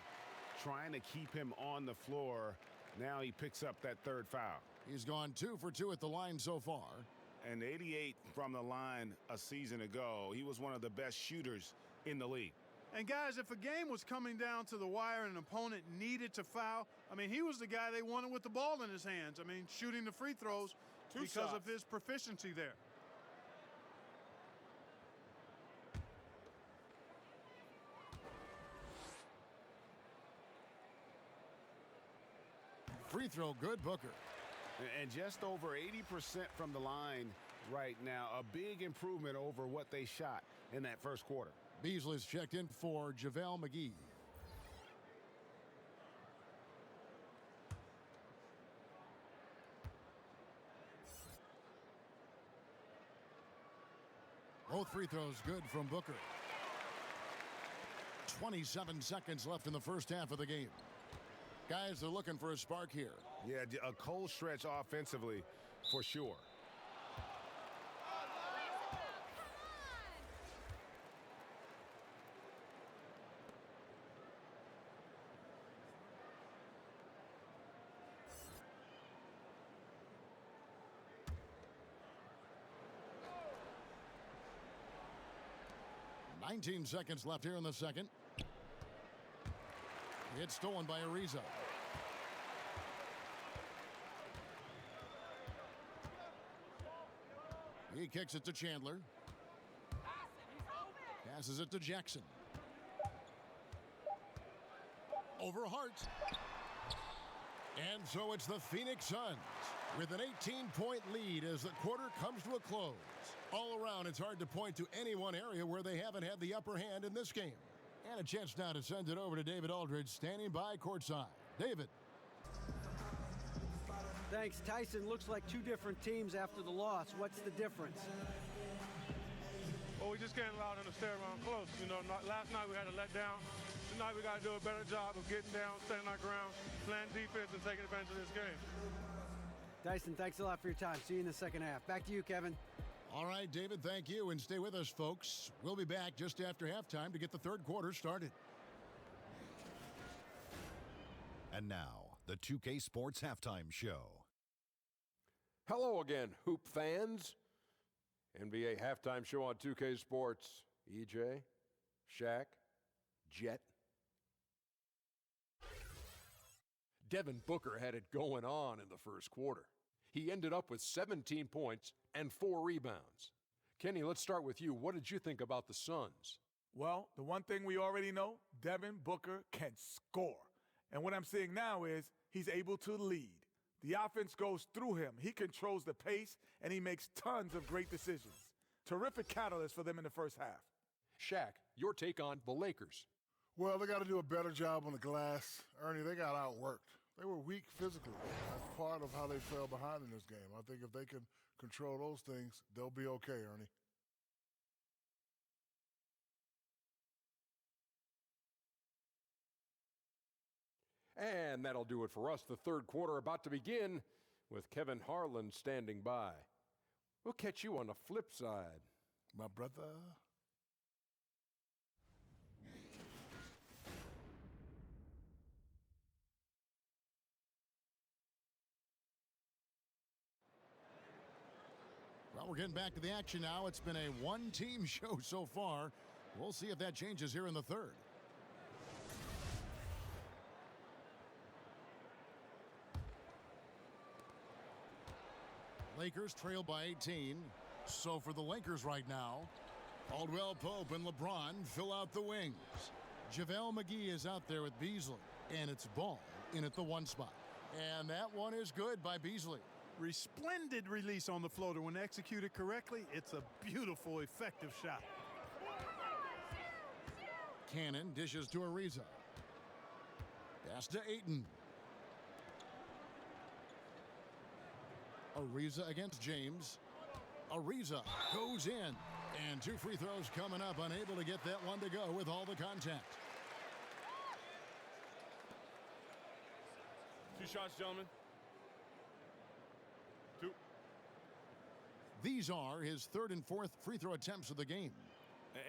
trying to keep him on the floor. Now he picks up that 3rd foul. He's gone 2 for 2 at the line so far. And 88 from the line a season ago. He was one of the best shooters in the league. And guys, if a game was coming down to the wire and an opponent needed to foul, I mean, he was the guy they wanted with the ball in his hands. I mean, shooting the free throws because of his proficiency there. Free throw good, Booker. And just over 80% from the line right now. A big improvement over what they shot in that first quarter. Beasley's checked in for JaVale McGee. Both free throws good from Booker. 27 seconds left in the first half of the game. Guys, they're looking for a spark here. Yeah, a cold stretch offensively for sure. $19 seconds left here in the second. It's stolen by Ariza. He kicks it to Chandler. Passes it to Jackson. Over Hart. And so it's the Phoenix Suns with an 18-point lead as the quarter comes to a close. All around, it's hard to point to any one area where they haven't had the upper hand in this game. And a chance now to send it over to David Aldridge, standing by courtside. David. Thanks, Tyson. Looks like two different teams after the loss. What's the difference? Well, we just can't allow them to stay around close. Last night we had to let down. Tonight we got to do a better job of getting down, staying our ground, playing defense, and taking advantage of this game. Tyson, thanks a lot for your time. See you in the second half. Back to you, Kevin. All right, David, thank you. And stay with us, folks. We'll be back just after halftime to get the third quarter started. And now, the 2K Sports Halftime Show. Hello again, Hoop fans. NBA Halftime Show on 2K Sports. EJ, Shaq, Jet. Devin Booker had it going on in the first quarter. He ended up with 17 points and 4 rebounds. Kenny, let's start with you. What did you think about the Suns? Well, the one thing we already know, Devin Booker can score. And what I'm seeing now is he's able to lead. The offense goes through him. He controls the pace, and he makes tons of great decisions. Terrific catalyst for them in the first half. Shaq, your take on the Lakers. Well, they got to do a better job on the glass. Ernie, they got outworked. They were weak physically. That's part of how they fell behind in this game. I think if they can control those things, they'll be okay, Ernie. And that'll do it for us. The third quarter about to begin with Kevin Harlan standing by. We'll catch you on the flip side. My brother. Well, we're getting back to the action now. It's been a one-team show so far. We'll see if that changes here in the third. Lakers trail by 18. So for the Lakers right now, Caldwell Pope and LeBron fill out the wings. JaVale McGee is out there with Beasley, and it's Ball in at the 1 spot. And that one is good by Beasley. Resplendent release on the floater. When executed correctly, it's a beautiful, effective shot. Cannon dishes to Ariza. Pass to Ayton. Ariza against James. Ariza goes in. And 2 free throws coming up. Unable to get that one to go with all the contact. 2 shots, gentlemen. 2. These are his 3rd and 4th free throw attempts of the game.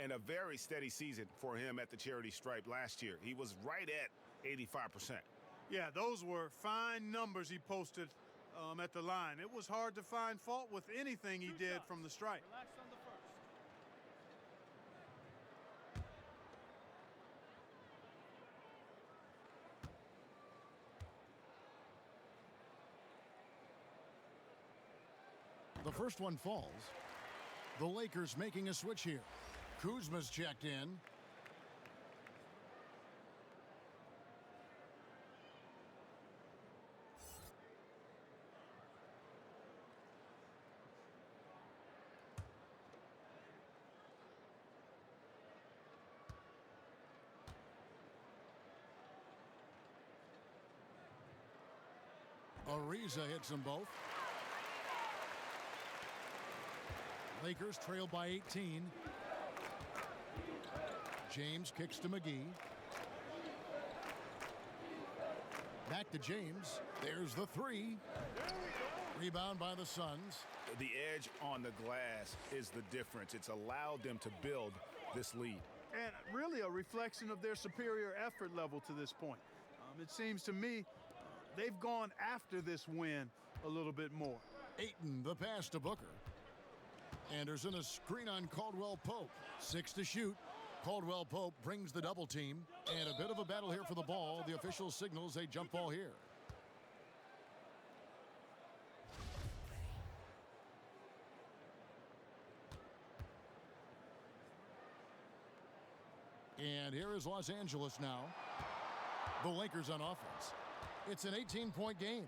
And a very steady season for him at the charity stripe last year. He was right at 85%. Yeah, those were fine numbers he posted at the line. It was hard to find fault with anything he did from the stripe. Relax on the first. The first one falls. The Lakers making a switch here. Kuzma's checked in. Ariza hits them both. Lakers trail by 18. James kicks to McGee. Back to James. There's the 3. Rebound by the Suns. The edge on the glass is the difference. It's allowed them to build this lead. And really a reflection of their superior effort level to this point. It seems to me they've gone after this win a little bit more. Ayton, the pass to Booker. Anderson, a screen on Caldwell Pope. 6 to shoot. Caldwell Pope brings the double team. And a bit of a battle here for the ball. The official signals a jump ball here. And here is Los Angeles now. The Lakers on offense. It's an 18-point game.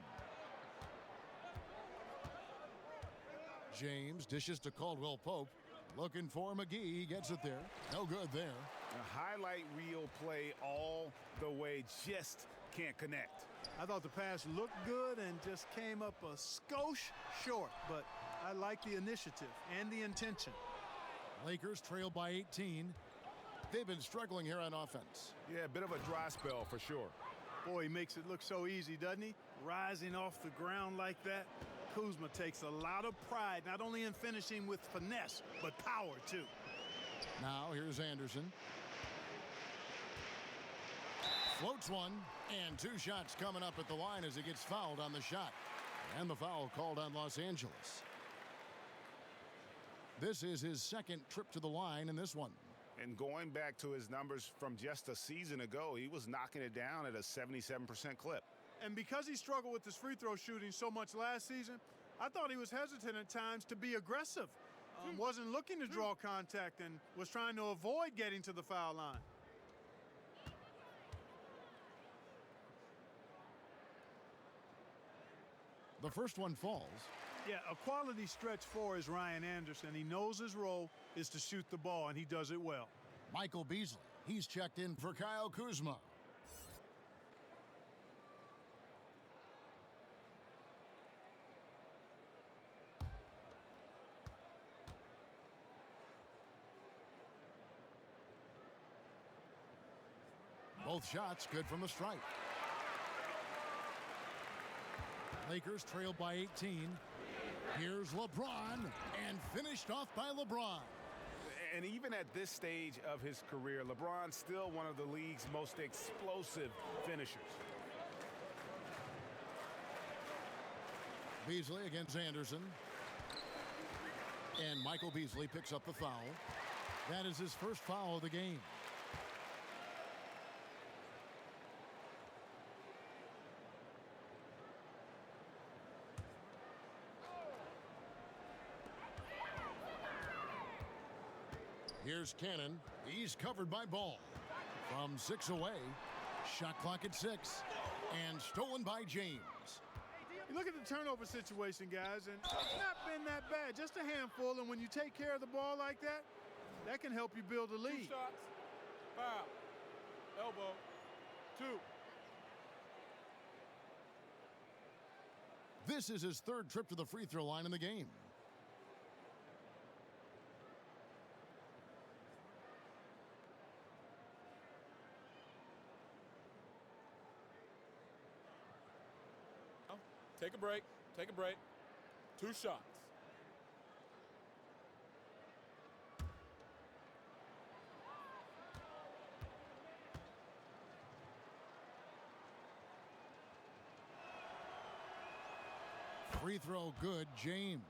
James dishes to Caldwell Pope. Looking for McGee. He gets it there. No good there. A highlight reel play all the way, just can't connect. I thought the pass looked good and just came up a skosh short, but I like the initiative and the intention. Lakers trail by 18. They've been struggling here on offense. Yeah, a bit of a dry spell for sure. Boy, he makes it look so easy, doesn't he? Rising off the ground like that. Kuzma takes a lot of pride, not only in finishing with finesse, but power, too. Now, here's Anderson. Floats one, and 2 shots coming up at the line as he gets fouled on the shot. And the foul called on Los Angeles. This is his second trip to the line in this one. And going back to his numbers from just a season ago, he was knocking it down at a 77% clip. And because he struggled with his free throw shooting so much last season, I thought he was hesitant at times to be aggressive. Wasn't looking to draw contact and was trying to avoid getting to the foul line. The first one falls. Yeah, a quality stretch 4 is Ryan Anderson. He knows his role is to shoot the ball, and he does it well. Michael Beasley. He's checked in for Kyle Kuzma. Both shots good from the stripe. Lakers trail by 18. Here's LeBron, and finished off by LeBron. And even at this stage of his career, LeBron's still one of the league's most explosive finishers. Beasley against Anderson. And Michael Beasley picks up the foul. That is his first foul of the game. Here's Cannon. He's covered by Ball. From 6 away. Shot clock at 6. And stolen by James. You look at the turnover situation, guys, and it's not been that bad. Just a handful, and when you take care of the ball like that, that can help you build a lead. 2 shots. Foul. Elbow. 2. This is his third trip to the free throw line in the game. Take a break. Take a break. 2 shots. Free throw good, James.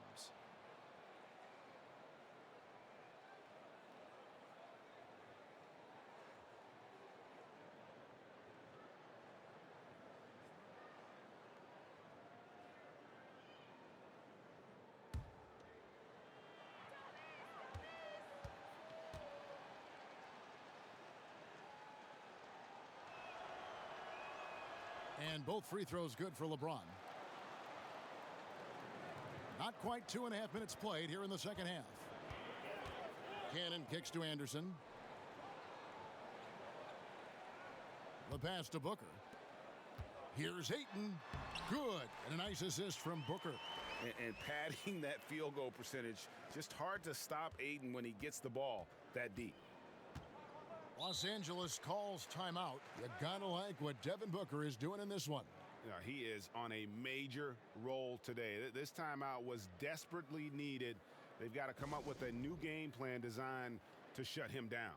And both free throws good for LeBron. Not quite 2.5 minutes played here in the second half. Cannon kicks to Anderson. The pass to Booker. Here's Ayton. Good. And a nice assist from Booker. And padding that field goal percentage. Just hard to stop Ayton when he gets the ball that deep. Los Angeles calls timeout. You gotta like what Devin Booker is doing in this one. Yeah, he is on a major role today. This timeout was desperately needed. They've got to come up with a new game plan designed to shut him down.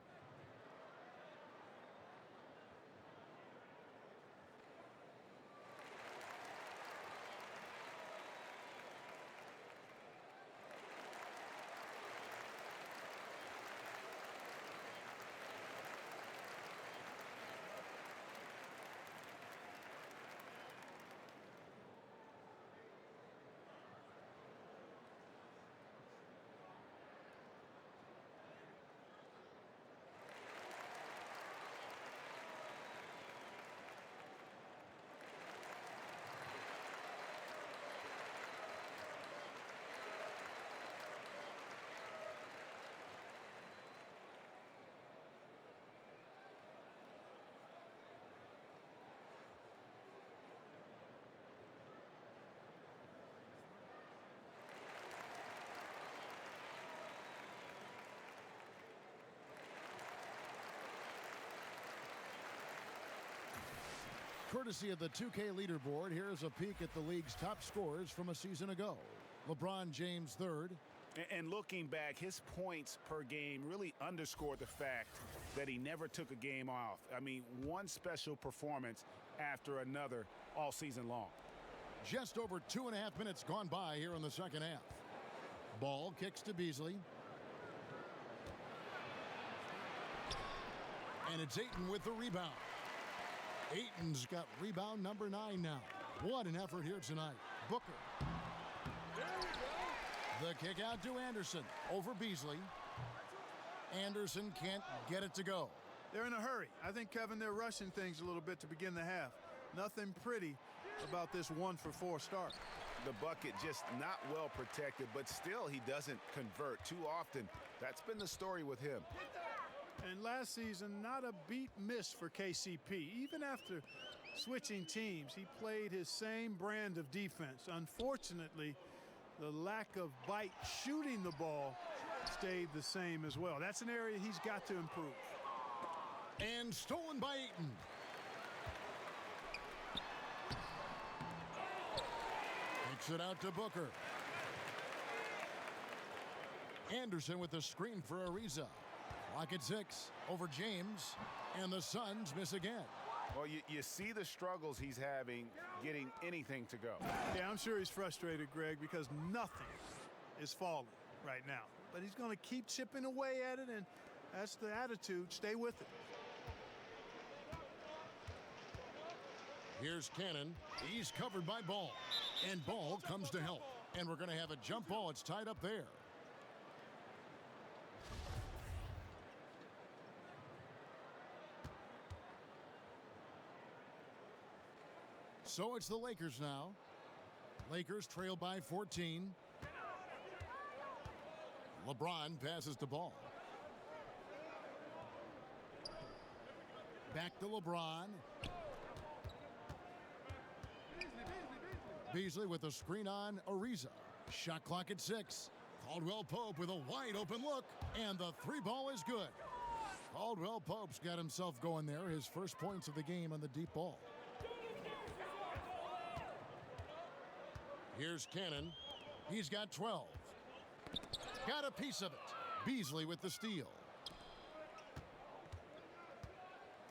Courtesy of the 2K leaderboard, here's a peek at the league's top scorers from a season ago. LeBron James third. And looking back, his points per game really underscored the fact that he never took a game off. I mean, one special performance after another all season long. Just over 2.5 minutes gone by here in the second half. Ball kicks to Beasley. And it's Ayton with the rebound. Ayton's got rebound number 9 now. What an effort here tonight. Booker. The kick out to Anderson over Beasley. Anderson can't get it to go. They're in a hurry. I think, Kevin, they're rushing things a little bit to begin the half. Nothing pretty about this 1-for-4 start. The bucket just not well protected, but still he doesn't convert too often. That's been the story with him. And last season, not a beat miss for KCP. Even after switching teams, he played his same brand of defense. Unfortunately, the lack of bite shooting the ball stayed the same as well. That's an area he's got to improve. And stolen by Ayton. Kicks it out to Booker. Anderson with the screen for Ariza. Clock at 6 over James, and the Suns miss again. Well, you see the struggles he's having getting anything to go. Yeah, I'm sure he's frustrated, Greg, because nothing is falling right now. But he's going to keep chipping away at it, and that's the attitude. Stay with it. Here's Cannon. He's covered by Ball. And Ball comes to help. And we're going to have a jump ball. It's tied up there. So it's the Lakers now. Lakers trail by 14. LeBron passes the ball. Back to LeBron. Beasley with a screen on Ariza. Shot clock at 6. Caldwell Pope with a wide open look. And the 3 ball is good. Caldwell Pope's got himself going there. His first points of the game on the deep ball. Here's Cannon. He's got 12. Got a piece of it. Beasley with the steal.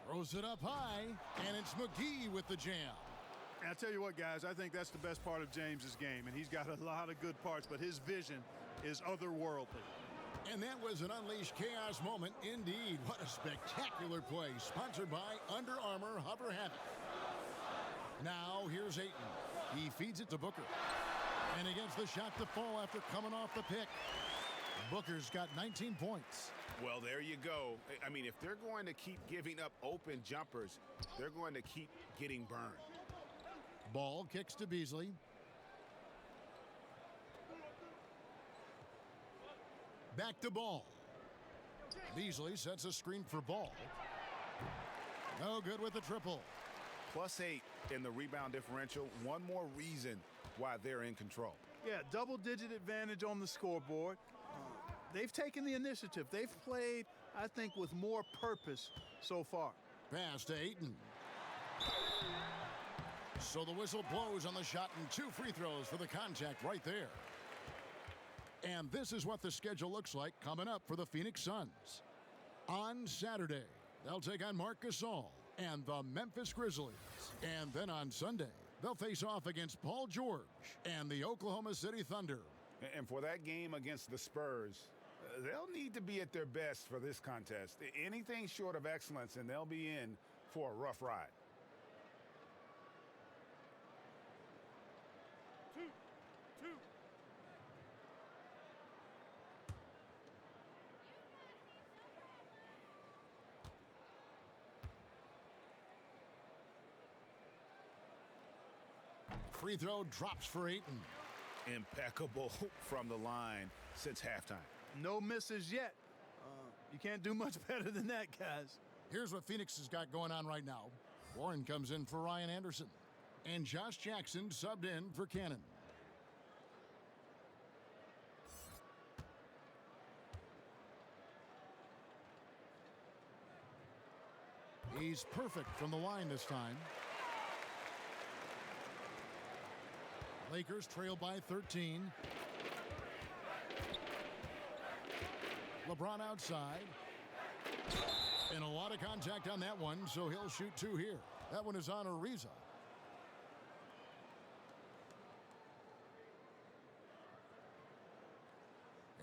Throws it up high, and it's McGee with the jam. And I'll tell you what, guys, I think that's the best part of James's game, and he's got a lot of good parts, but his vision is otherworldly. And that was an unleashed chaos moment indeed. What a spectacular play, sponsored by Under Armour Hover Havoc. Now here's Ayton. He feeds it to Booker. And against the shot to fall after coming off the pick. Booker's got 19 points. Well, there you go. I mean, if they're going to keep giving up open jumpers, they're going to keep getting burned. Ball kicks to Beasley. Back to Ball. Beasley sets a screen for Ball. No good with the triple. +8 in the rebound differential. One more reason why they're in control. Yeah, double-digit advantage on the scoreboard. They've taken the initiative. They've played, I think, with more purpose so far. Pass to Ayton. So the whistle blows on the shot and 2 free throws for the contact right there. And this is what the schedule looks like coming up for the Phoenix Suns. On Saturday, they'll take on Marc Gasol and the Memphis Grizzlies. And then on Sunday, they'll face off against Paul George and the Oklahoma City Thunder. And for that game against the Spurs, they'll need to be at their best for this contest. Anything short of excellence, and they'll be in for a rough ride. Free throw drops for Ayton. Impeccable from the line since halftime. No misses yet. You can't do much better than that, guys. Here's what Phoenix has got going on right now. Warren comes in for Ryan Anderson. And Josh Jackson subbed in for Cannon. He's perfect from the line this time. Lakers trail by 13. LeBron outside. And a lot of contact on that one, so he'll shoot 2 here. That one is on Ariza.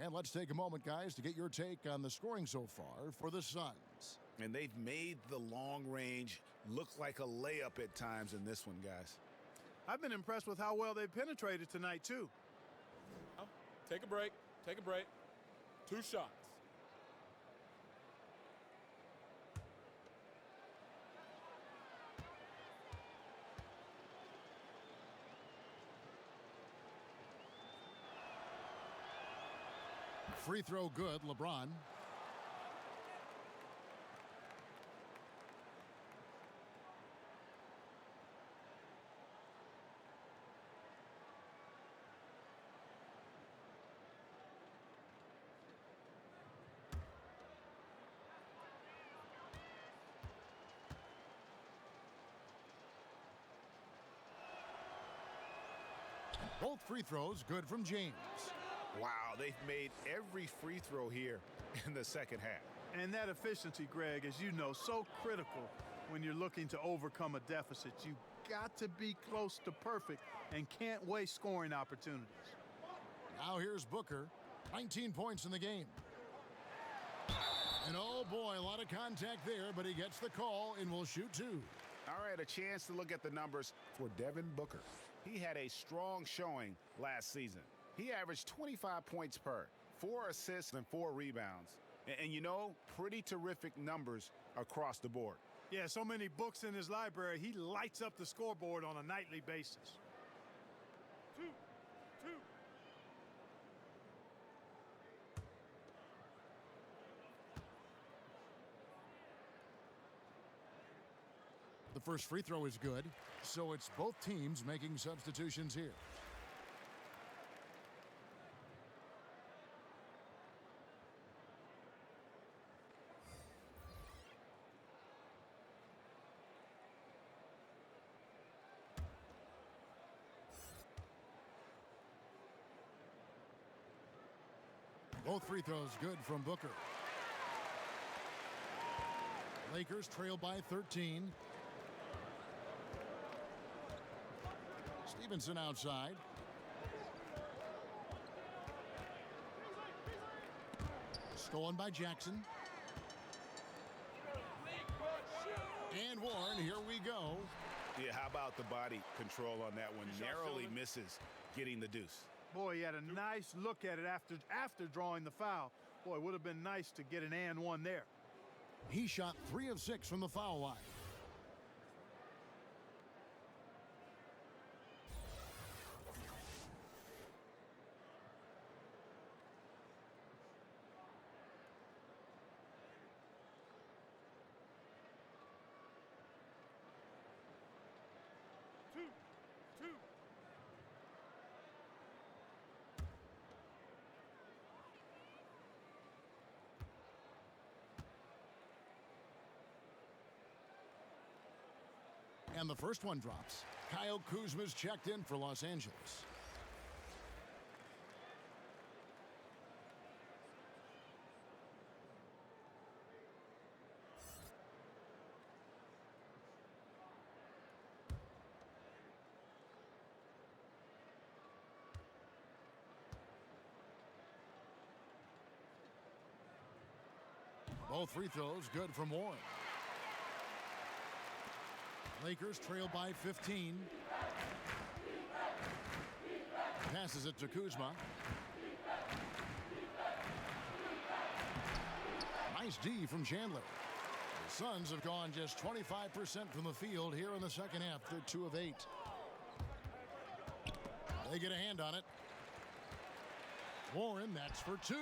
And let's take a moment, guys, to get your take on the scoring so far for the Suns. And they've made the long range look like a layup at times in this one, guys. I've been impressed with how well they penetrated tonight, too. Take a break. Take a break. 2 shots. Free throw good, LeBron. Both free throws good from James. Wow, they've made every free throw here in the second half. And that efficiency, Greg, as you know, so critical when you're looking to overcome a deficit. You've got to be close to perfect and can't waste scoring opportunities. Now here's Booker. 19 points in the game. And oh boy, a lot of contact there, but he gets the call and will shoot 2. All right, a chance to look at the numbers for Devin Booker. He had a strong showing last season. He averaged 25 points per, 4 assists and 4 rebounds. And you know, pretty terrific numbers across the board. Yeah, so many books in his library, he lights up the scoreboard on a nightly basis. 2. The first free throw is good, so it's both teams making substitutions here. Both free throws good from Booker. Lakers trail by 13. Stevenson outside. Stolen by Jackson. And Warren, here we go. Yeah, how about the body control on that one? Narrowly misses getting the deuce. Boy, he had a nice look at it after drawing the foul. Boy, it would have been nice to get an and one there. He shot 3 of 6 from the foul line. And the first one drops. Kyle Kuzma's checked in for Los Angeles. Both free throws good from Warren. Lakers trail by 15. Passes it to Kuzma. Nice D from Chandler. The Suns have gone just 25% from the field here in the second half. They're 2 of 8. They get a hand on it. Warren, that's for 2.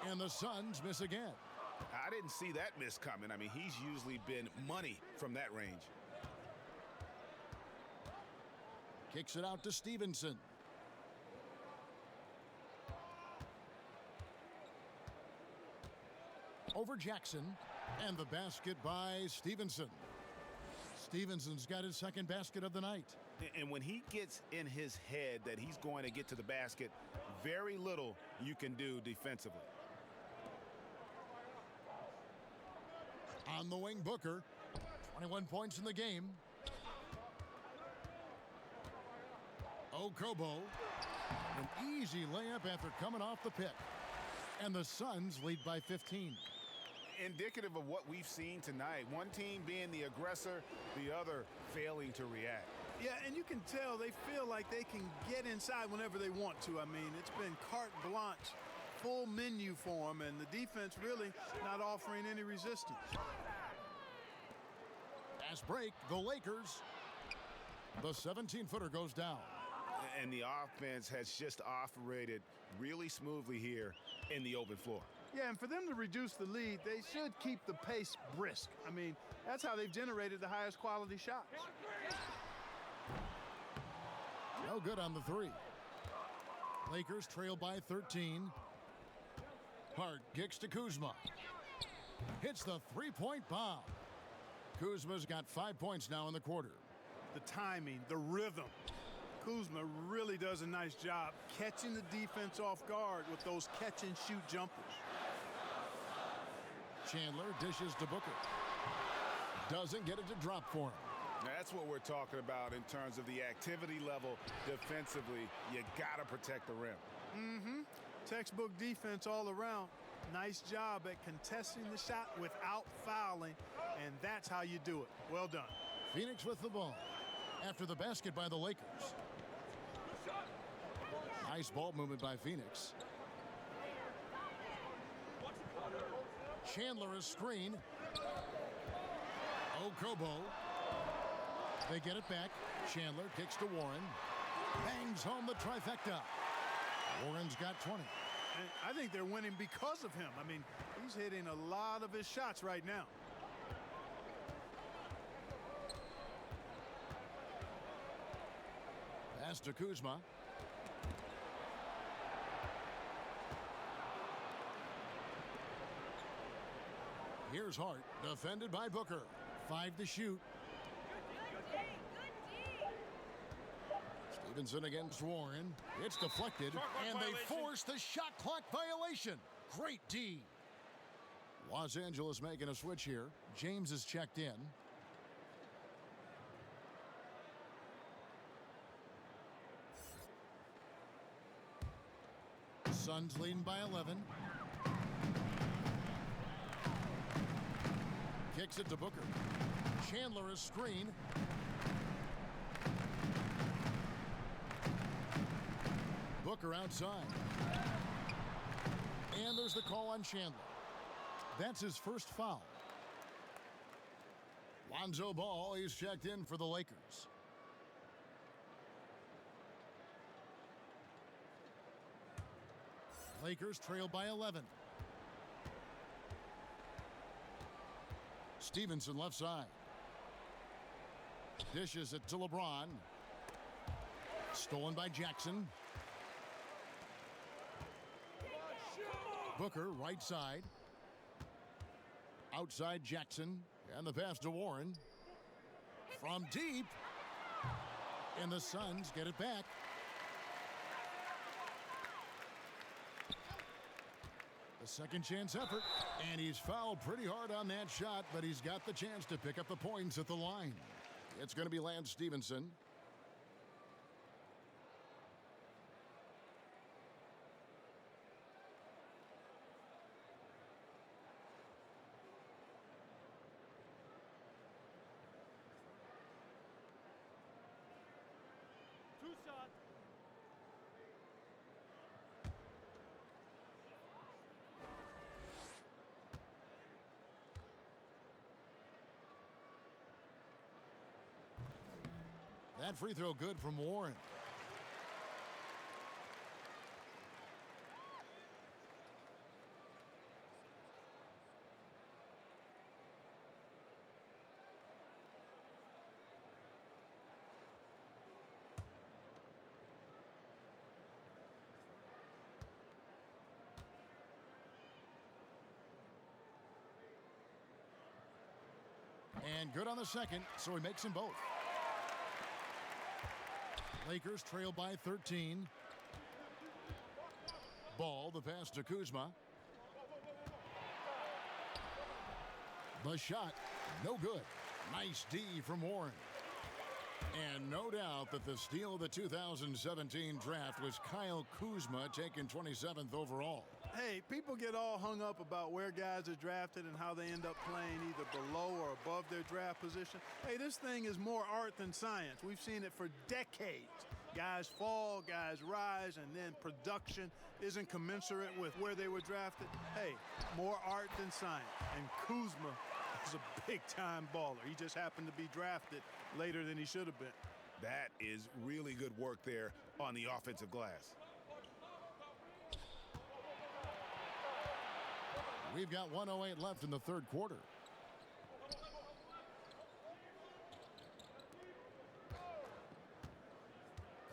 And the Suns miss again. I didn't see that miss coming. I mean, he's usually been money from that range. Kicks it out to Stevenson. Over Jackson. And the basket by Stevenson. Stevenson's got his second basket of the night. And when he gets in his head that he's going to get to the basket, very little you can do defensively. On the wing, Booker. 21 points in the game. Okobo. An easy layup after coming off the pick. And the Suns lead by 15. Indicative of what we've seen tonight. One team being the aggressor, the other failing to react. Yeah, and you can tell they feel like they can get inside whenever they want to. I mean, it's been carte blanche, full menu for them, and the defense really not offering any resistance. Fast break, the Lakers. The 17-footer goes down. And the offense has just operated really smoothly here in the open floor. Yeah, and for them to reduce the lead, they should keep the pace brisk. I mean, that's how they've generated the highest quality shots. No good on the three. Lakers trail by 13. Hart kicks to Kuzma. Hits the three-point bomb. Kuzma's got 5 points now in the quarter. The timing, the rhythm. Kuzma really does a nice job catching the defense off guard with those catch-and-shoot jumpers. Chandler dishes to Booker. Doesn't get it to drop for him. Now, that's what we're talking about in terms of the activity level defensively. You got to protect the rim. Textbook defense all around. Nice job at contesting the shot without fouling, and that's how you do it. Well done. Phoenix with the ball after the basket by the Lakers. Nice ball movement by Phoenix. Chandler is screen. Okobo. They get it back. Chandler kicks to Warren. Bangs home the trifecta. Warren's got 20. And I think they're winning because of him. I mean, he's hitting a lot of his shots right now. Pass to Kuzma. Here's Hart, defended by Booker. 5 to shoot. Stevenson against Warren. It's deflected, and they force the shot clock violation. Great D. Los Angeles making a switch here. James is checked in. Suns leading by 11. Kicks it to Booker. Chandler is screen. Booker outside. And there's the call on Chandler. That's his first foul. Lonzo Ball, he's checked in for the Lakers. Lakers trail by 11. Stevenson left side. Dishes it to LeBron. Stolen by Jackson. Booker right side. Outside Jackson. And the pass to Warren. From deep. And the Suns get it back. The second chance effort. And he's fouled pretty hard on that shot, but he's got the chance to pick up the points at the line. It's going to be Lance Stevenson. That free throw good from Warren. And good on the second, so he makes them both. Lakers trail by 13. Ball, the pass to Kuzma. The shot, no good. Nice D from Warren. And no doubt that the steal of the 2017 draft was Kyle Kuzma, taken 27th overall. Hey, people get all hung up about where guys are drafted and how they end up playing either below or above their draft position. Hey, this thing is more art than science. We've seen it for decades. Guys fall, guys rise, and then production isn't commensurate with where they were drafted. Hey, more art than science. And Kuzma is a big-time baller. He just happened to be drafted later than he should have been. That is really good work there on the offensive glass. We've got 1:08 left in the third quarter.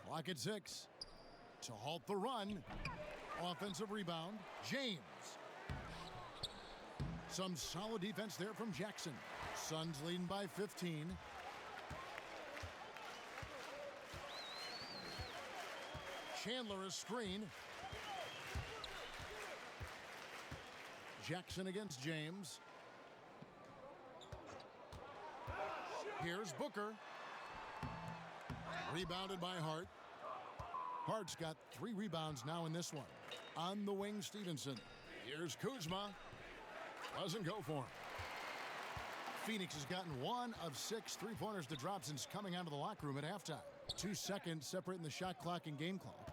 Clock at 6. To halt the run. Offensive rebound. James. Some solid defense there from Jackson. Suns leading by 15. Chandler a screen. Jackson against James. Here's Booker. Rebounded by Hart. Hart's got 3 rebounds now in this one. On the wing, Stevenson. Here's Kuzma. Doesn't go for him. Phoenix has gotten 1 of 6 three-pointers to drop since coming out of the locker room at halftime. 2 seconds separating the shot clock and game clock.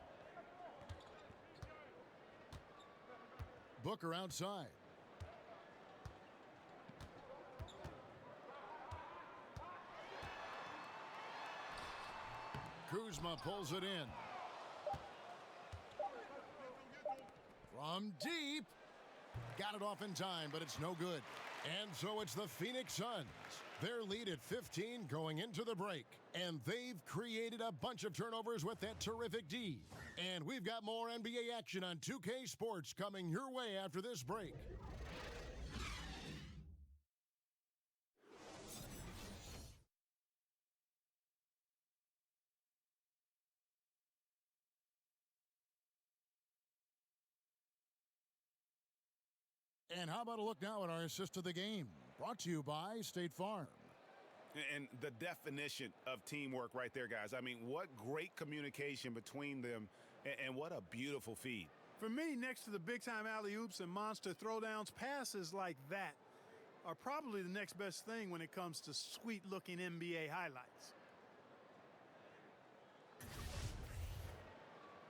Booker outside. Kuzma pulls it in. From deep. Got it off in time, but it's no good. And so it's the Phoenix Suns. Their lead at 15 going into the break. And they've created a bunch of turnovers with that terrific D. And we've got more NBA action on 2K Sports coming your way after this break. And how about a look now at our assist of the game? Brought to you by State Farm. And the definition of teamwork right there, guys. I mean, what great communication between them, and what a beautiful feed. For me, next to the big-time alley-oops and monster throwdowns, passes like that are probably the next best thing when it comes to sweet-looking NBA highlights.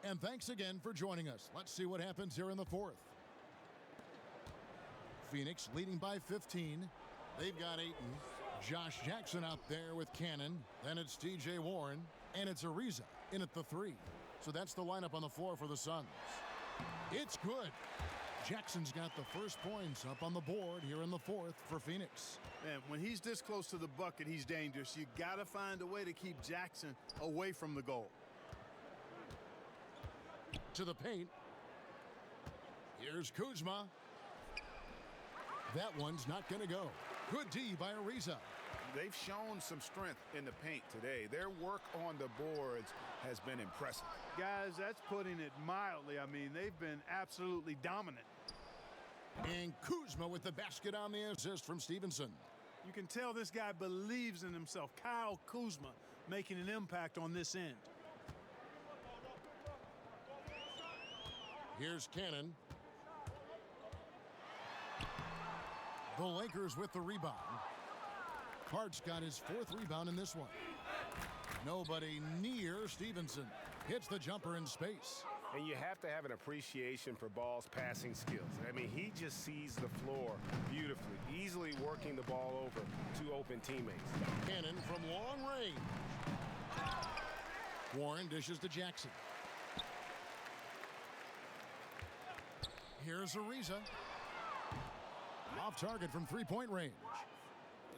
And thanks again for joining us. Let's see what happens here in the fourth. Phoenix leading by 15. They've got Ayton. Josh Jackson out there with Cannon. Then it's TJ Warren. And it's Ariza in at the 3. So that's the lineup on the floor for the Suns. It's good. Jackson's got the first points up on the board here in the fourth for Phoenix. Man, when he's this close to the bucket, he's dangerous. You got to find a way to keep Jackson away from the goal. To the paint. Here's Kuzma. That one's not going to go. Good D by Ariza. They've shown some strength in the paint today. Their work on the boards has been impressive. Guys, that's putting it mildly. I mean, they've been absolutely dominant. And Kuzma with the basket on the assist from Stevenson. You can tell this guy believes in himself. Kyle Kuzma making an impact on this end. Here's Cannon. The Lakers with the rebound. Hart's got his 4th rebound in this one. Nobody near Stevenson. Hits the jumper in space. And you have to have an appreciation for Ball's passing skills. I mean, he just sees the floor beautifully, easily working the ball over to open teammates. Cannon from long range. Warren dishes to Jackson. Here's Ariza. Off target from three-point range.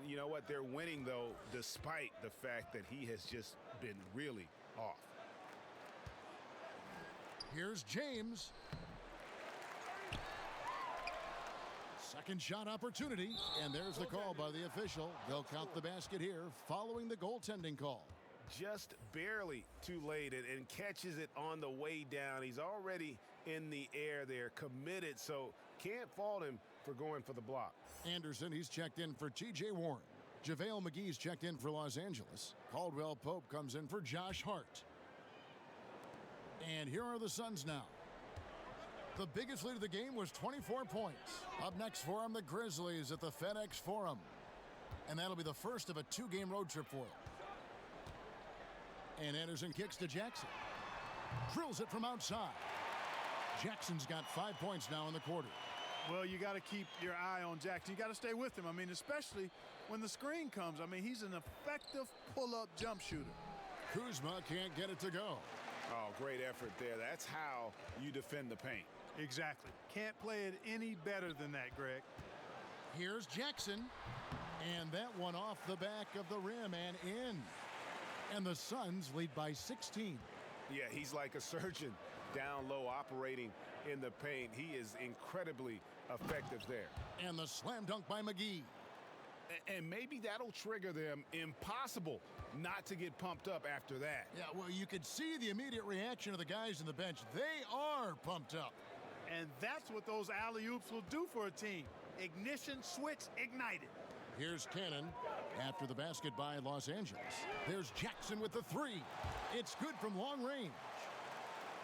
You know what? They're winning, though, despite the fact that he has just been really off. Here's James. Second shot opportunity, and there's the call by the official. They'll count the basket here following the goaltending call. Just barely too late and catches it on the way down. He's already in the air there, committed, so can't fault him for going for the block. Anderson, he's checked in for T.J. Warren. JaVale McGee's checked in for Los Angeles. Caldwell Pope comes in for Josh Hart. And here are the Suns now. The biggest lead of the game was 24 points. Up next for them, the Grizzlies at the FedEx Forum. And that'll be the first of a 2-game road trip for them. And Anderson kicks to Jackson. Drills it from outside. Jackson's got 5 points now in the quarter. Well, you got to keep your eye on Jackson. You got to stay with him. I mean, especially when the screen comes. I mean, he's an effective pull-up jump shooter. Kuzma can't get it to go. Oh, great effort there. That's how you defend the paint. Exactly. Can't play it any better than that, Greg. Here's Jackson. And that one off the back of the rim and in. And the Suns lead by 16. Yeah, he's like a surgeon down low operating in the paint. He is incredibly effective there. And the slam dunk by McGee. And maybe that'll trigger them. Impossible not to get pumped up after that. Yeah, well, you could see the immediate reaction of the guys on the bench. They are pumped up. And that's what those alley-oops will do for a team. Ignition switch ignited. Here's Cannon after the basket by Los Angeles. There's Jackson with the three. It's good from long range.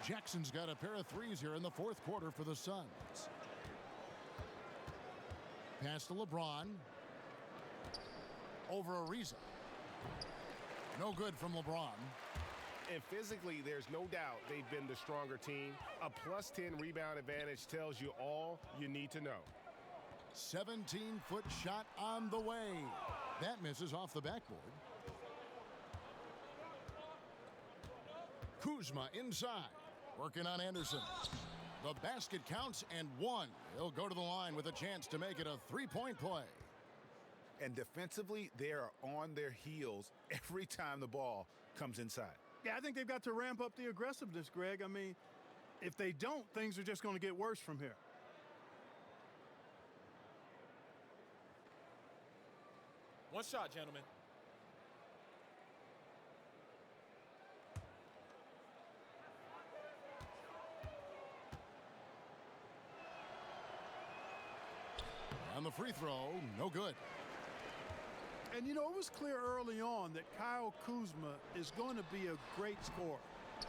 Jackson's got a pair of threes here in the fourth quarter for the Suns. Pass to LeBron. Over Ariza. No good from LeBron. And physically, there's no doubt they've been the stronger team. A +10 rebound advantage tells you all you need to know. 17-foot shot on the way. That misses off the backboard. Kuzma inside. Working on Anderson. The basket counts and one. He'll go to the line with a chance to make it a three-point play. And defensively, they are on their heels every time the ball comes inside. Yeah, I think they've got to ramp up the aggressiveness, Greg. I mean, if they don't, things are just going to get worse from here. One shot, gentlemen. On the free throw, no good. And, you know, it was clear early on that Kyle Kuzma is going to be a great scorer.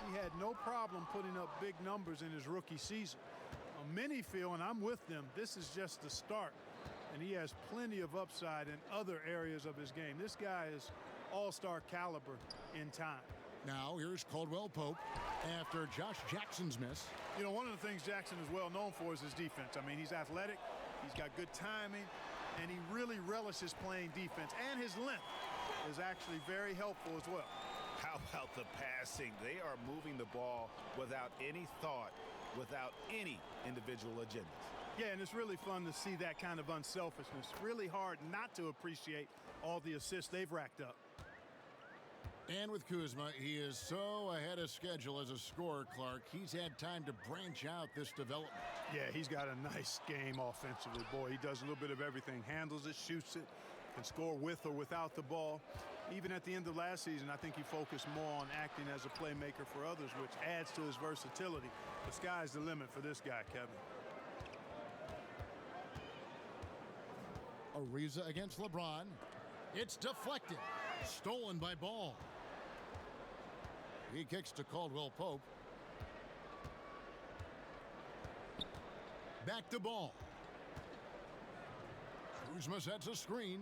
He had no problem putting up big numbers in his rookie season. Many feel, and I'm with them, this is just the start. And he has plenty of upside in other areas of his game. This guy is all-star caliber in time. Now here's Caldwell Pope after Josh Jackson's miss. You know, one of the things Jackson is well known for is his defense. I mean, he's athletic, he's got good timing, and he really relishes playing defense. And his length is actually very helpful as well. How about the passing? They are moving the ball without any thought, without any individual agendas. Yeah, and it's really fun to see that kind of unselfishness. Really hard not to appreciate all the assists they've racked up. And with Kuzma, he is so ahead of schedule as a scorer, Clark. He's had time to branch out this development. Yeah, he's got a nice game offensively. Boy, he does a little bit of everything. Handles it, shoots it, can score with or without the ball. Even at the end of last season, I think he focused more on acting as a playmaker for others, which adds to his versatility. The sky's the limit for this guy, Kevin. Ariza against LeBron. It's deflected. Stolen by Ball. He kicks to Caldwell Pope. Back to Ball. Kuzma sets a screen.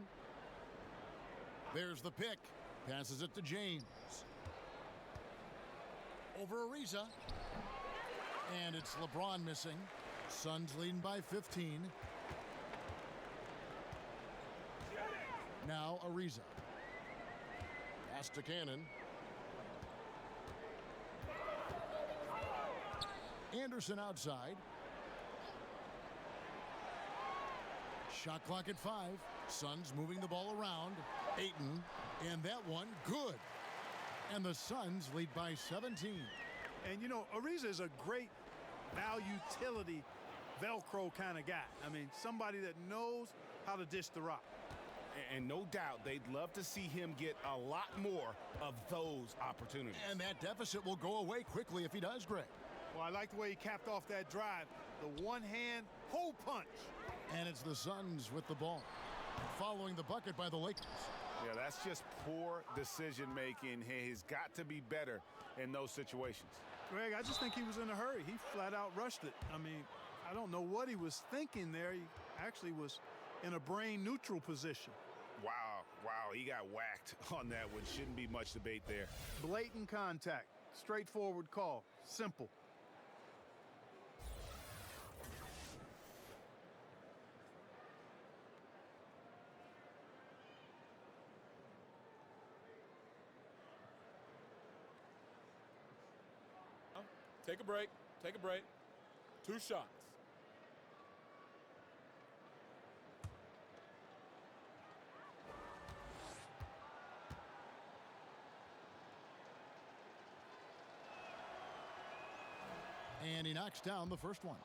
There's the pick. Passes it to James. Over Ariza. And it's LeBron missing. Suns leading by 15. Now Ariza. Pass to Cannon. Anderson outside. Shot clock at 5. Suns moving the ball around. Ayton. And that one good. And the Suns lead by 17. And, you know, Ariza is a great utility Velcro kind of guy. I mean, somebody that knows how to dish the rock. And no doubt they'd love to see him get a lot more of those opportunities. And that deficit will go away quickly if he does, Greg. Well, I like the way he capped off that drive. The one-hand hole punch. And it's the Suns with the ball, following the bucket by the Lakers. Yeah, that's just poor decision-making. He's got to be better in those situations. Greg, I just think he was in a hurry. He flat out rushed it. I mean, I don't know what he was thinking there. He actually was in a brain-neutral position. Wow, he got whacked on that one. Shouldn't be much debate there. Blatant contact. Straightforward call. Simple. Take a break. Take a break. 2 shots. And he knocks down the first one.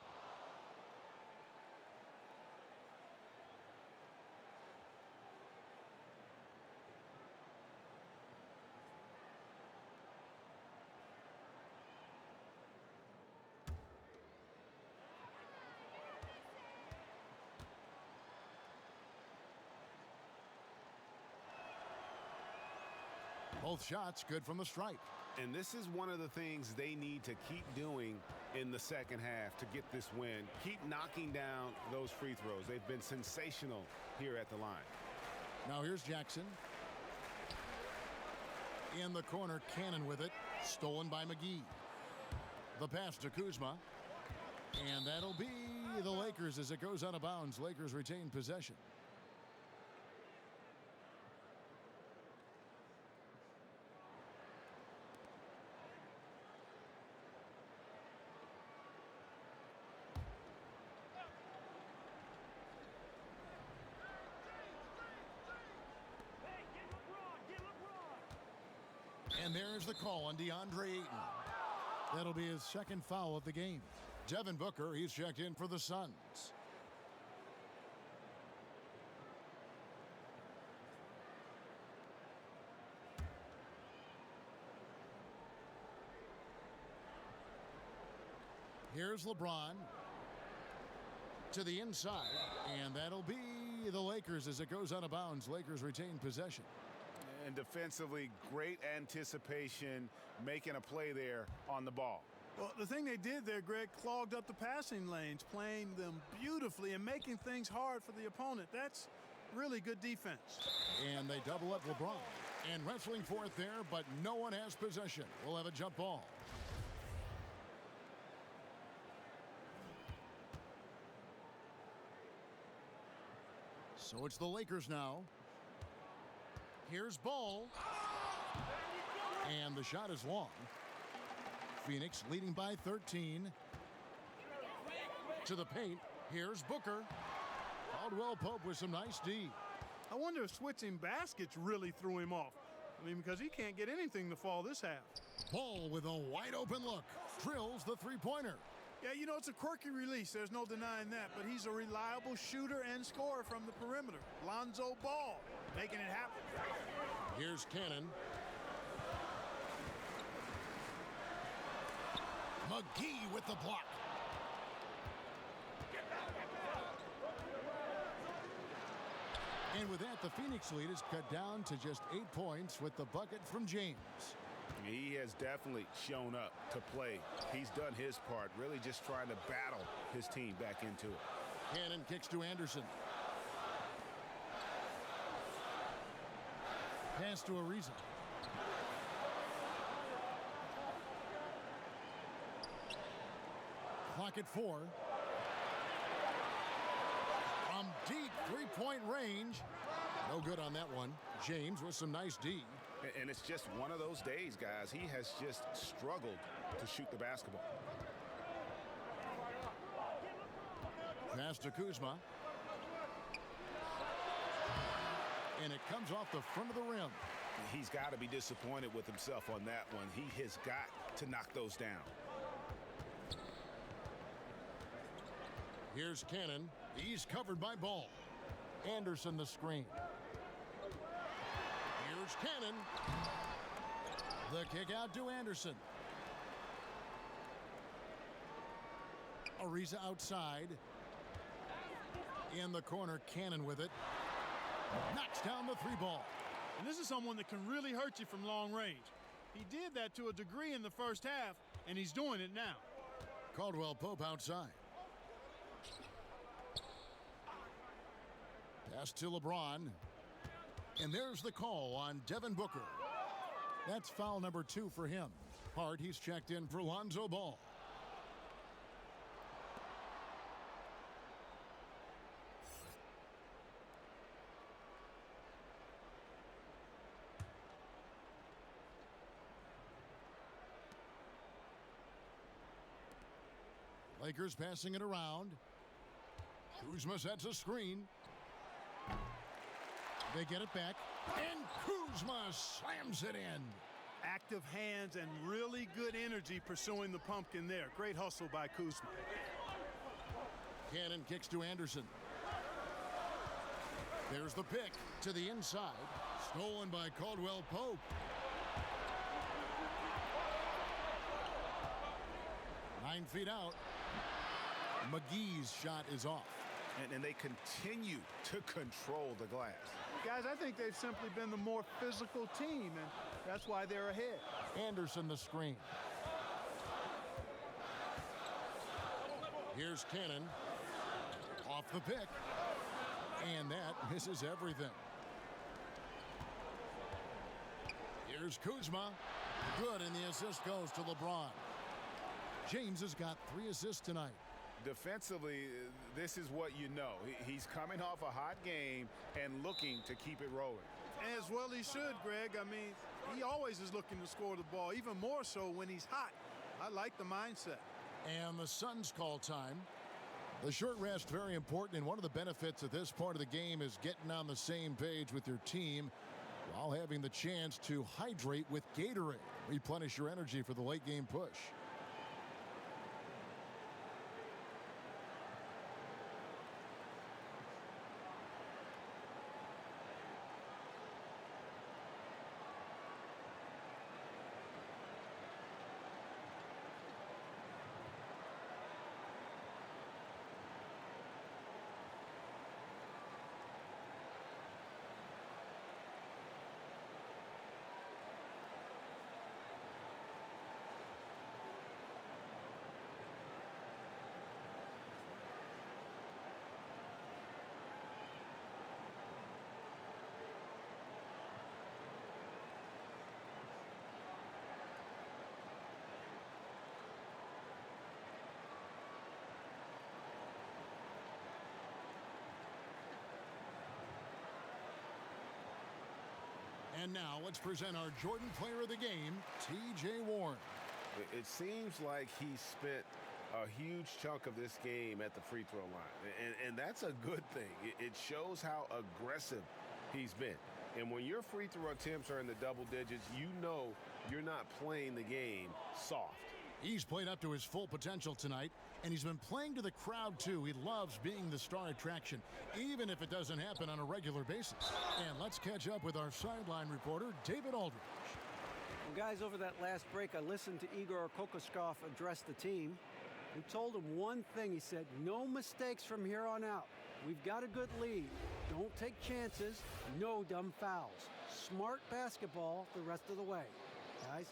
Both shots good from the stripe. And this is one of the things they need to keep doing in the second half to get this win. Keep knocking down those free throws. They've been sensational here at the line. Now here's Jackson. In the corner, Cannon with it. Stolen by McGee. The pass to Kuzma. And that'll be the Lakers as it goes out of bounds. Lakers retain possession. And there's the call on DeAndre Ayton. That'll be his second foul of the game. Devin Booker, he's checked in for the Suns. Here's LeBron to the inside, and that'll be the Lakers as it goes out of bounds. Lakers retain possession. And defensively, great anticipation, making a play there on the ball. Well, the thing they did there, Greg, clogged up the passing lanes, playing them beautifully and making things hard for the opponent. That's really good defense. And they double up LeBron. And wrestling for it there, but no one has possession. We'll have a jump ball. So it's the Lakers now. Here's Ball. And the shot is long. Phoenix leading by 13. To the paint. Here's Booker. Caldwell Pope with some nice D. I wonder if switching baskets really threw him off. I mean, because he can't get anything to fall this half. Ball with a wide open look. Drills the three-pointer. Yeah, you know, it's a quirky release. There's no denying that. But he's a reliable shooter and scorer from the perimeter. Lonzo Ball making it happen. Here's Cannon. McGee with the block. And with that, the Phoenix lead is cut down to just 8 points with the bucket from James. He has definitely shown up to play. He's done his part, really just trying to battle his team back into it. Cannon kicks to Anderson. Pass to Ariza. Clock at 4. From deep three-point range. No good on that one. James with some nice D. And it's just one of those days, guys. He has just struggled to shoot the basketball. Pass to Kuzma. And it comes off the front of the rim. He's got to be disappointed with himself on that one. He has got to knock those down. Here's Cannon. He's covered by Ball. Anderson the screen. Here's Cannon. The kick out to Anderson. Ariza outside. In the corner, Cannon with it. Knocks down the 3-ball. And this is someone that can really hurt you from long range. He did that to a degree in the first half, and he's doing it now. Caldwell Pope outside. Pass to LeBron. And there's the call on Devin Booker. That's foul number 2 for him. Hart, he's checked in for Lonzo Ball. Lakers passing it around. Kuzma sets a screen. They get it back. And Kuzma slams it in. Active hands and really good energy pursuing the pumpkin there. Great hustle by Kuzma. Cannon kicks to Anderson. There's the pick to the inside. Stolen by Caldwell Pope. 9 feet out. McGee's shot is off. And they continue to control the glass. Guys, I think they've simply been the more physical team, and that's why they're ahead. Anderson the screen. Here's Cannon. Off the pick. And that misses everything. Here's Kuzma. Good, and the assist goes to LeBron. James has got 3 assists tonight. Defensively, this is what you know. He's coming off a hot game and looking to keep it rolling. As well he should, Greg. I mean, he always is looking to score the ball, even more so when he's hot. I like the mindset. And the Suns call time. The short rest, very important, and one of the benefits of this part of the game is getting on the same page with your team while having the chance to hydrate with Gatorade. Replenish your energy for the late game push. And now let's present our Jordan Player of the Game, T.J. Warren. It seems like he spent a huge chunk of this game at the free throw line. And that's a good thing. It shows how aggressive he's been. And when your free throw attempts are in the double digits, you know you're not playing the game soft. He's played up to his full potential tonight, and he's been playing to the crowd, too. He loves being the star attraction, even if it doesn't happen on a regular basis. And let's catch up with our sideline reporter, David Aldridge. Well, guys, over that last break, I listened to Igor Kokoskov address the team. He told him one thing. He said, no mistakes from here on out. We've got a good lead. Don't take chances. No dumb fouls. Smart basketball the rest of the way. Guys.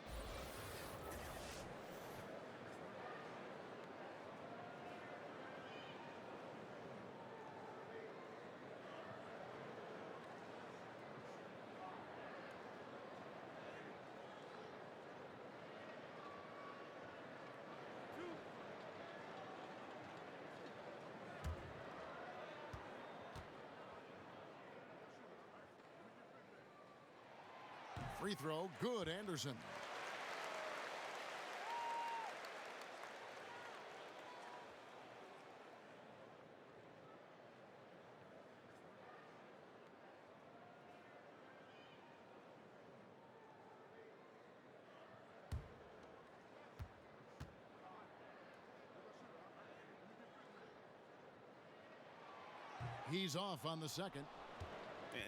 Free throw, good, Anderson. He's off on the second.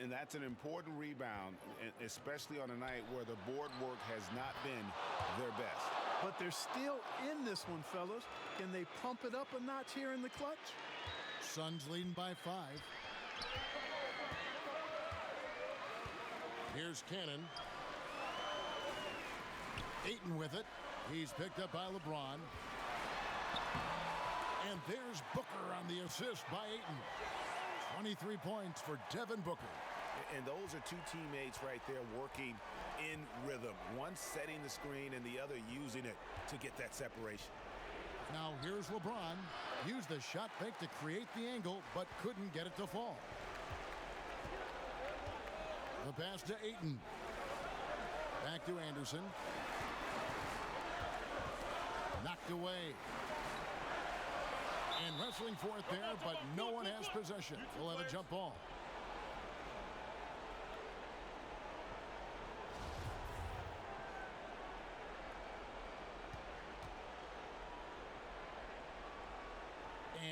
And that's an important rebound, especially on a night where the board work has not been their best. But they're still in this one, fellas. Can they pump it up a notch here in the clutch? Suns leading by 5. Here's Cannon. Ayton with it. He's picked up by LeBron. And there's Booker on the assist by Ayton. 23 points for Devin Booker. And those are two teammates right there working in rhythm. One setting the screen and the other using it to get that separation. Now here's LeBron. Used the shot fake to create the angle, but couldn't get it to fall. The pass to Ayton. Back to Anderson. Knocked away. And wrestling for it there, but no one has possession. We'll have a jump ball.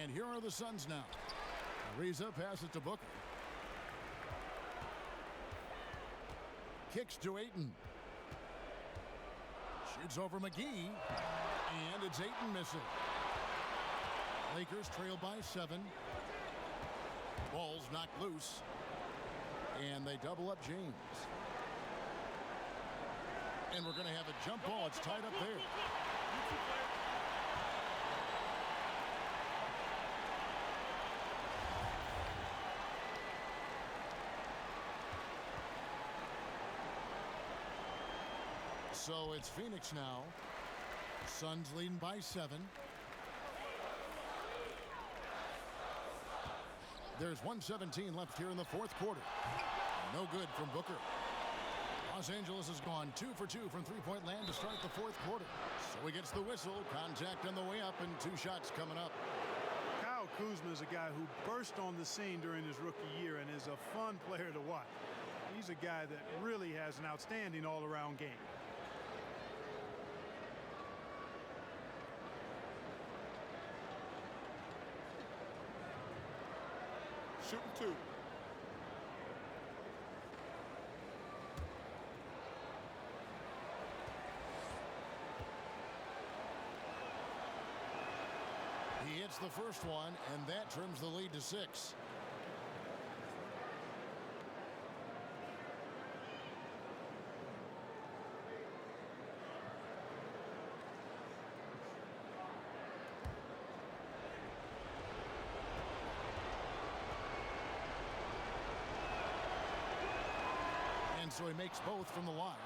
And here are the Suns now. Ariza passes to Booker. Kicks to Ayton. Shoots over McGee. And it's Ayton missing. Lakers trail by 7. Ball's knocked loose. And they double up James. And we're going to have a jump ball. It's tied up there. So it's Phoenix now. Suns leading by 7. There's 1:17 left here in the fourth quarter. No good from Booker. Los Angeles has gone 2 for 2 from three-point land to start the fourth quarter. So he gets the whistle. Contact on the way up and 2 shots coming up. Kyle Kuzma is a guy who burst on the scene during his rookie year and is a fun player to watch. He's a guy that really has an outstanding all-around game. Shooting 2. He hits the first one, and that trims the lead to 6. So he makes both from the line.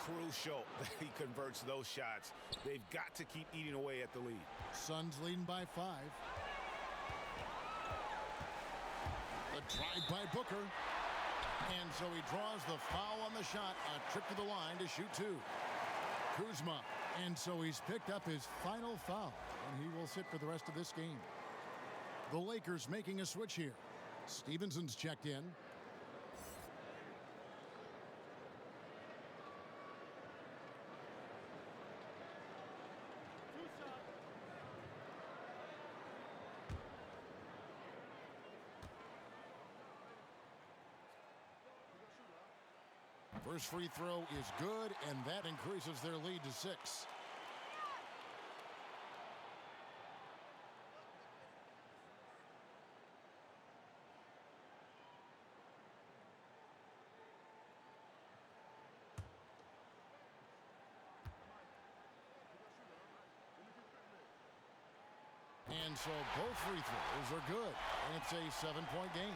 Crucial that he converts those shots. They've got to keep eating away at the lead. Suns leading by 5. The drive by Booker. And so he draws the foul on the shot. A trip to the line to shoot 2. Kuzma. And so he's picked up his final foul. And he will sit for the rest of this game. The Lakers making a switch here. Stevenson's checked in. First free throw is good, and that increases their lead to 6. And so both free throws are good, and it's a 7-point game.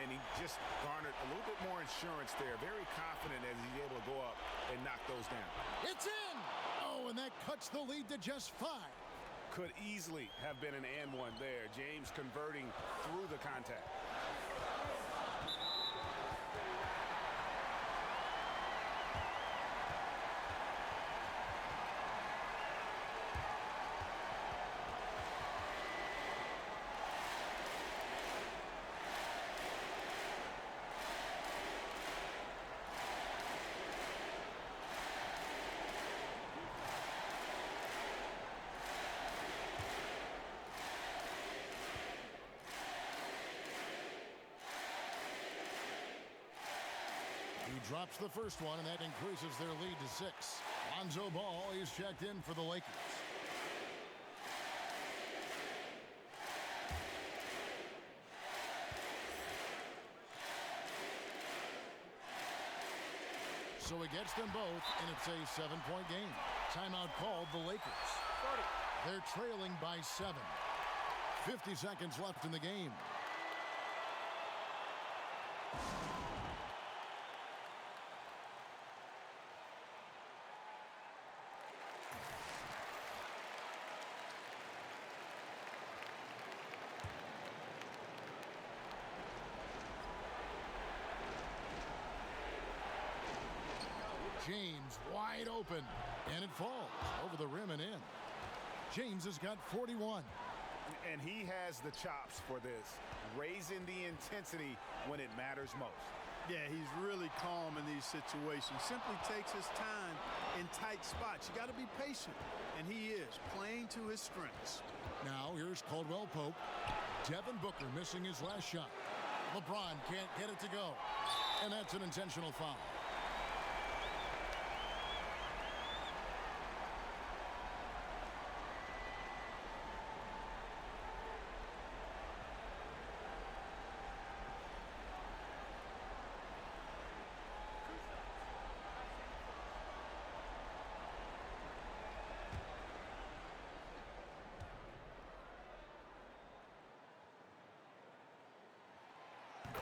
And he just garnered a little bit more insurance there. Very confident as he's able to go up and knock those down. It's in! Oh, and that cuts the lead to just 5. Could easily have been an and one there. James converting through the contact. drops the first one, and that increases their lead to 6. Lonzo Ball is checked in for the Lakers. So he gets them both, and it's a 7-point game. Timeout called the Lakers. They're trailing by 7. 50 seconds left in the game. James wide open, and it falls over the rim and in. James has got 41. And he has the chops for this, raising the intensity when it matters most. Yeah, he's really calm in these situations. Simply takes his time in tight spots. You got to be patient, and he is playing to his strengths. Now here's Caldwell Pope. Devin Booker missing his last shot. LeBron can't get it to go, and that's an intentional foul.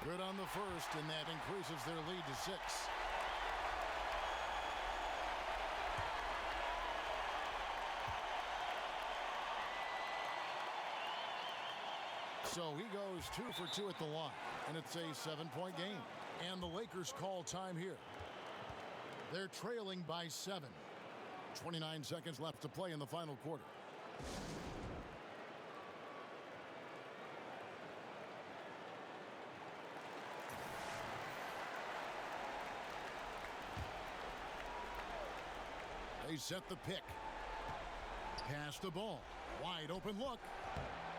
Good on the first, and that increases their lead to 6. So he goes 2 for 2 at the line, and it's a 7-point game. And the Lakers call time here. They're trailing by 7. 29 seconds left to play in the final quarter. They set the pick. Pass the ball. Wide open look.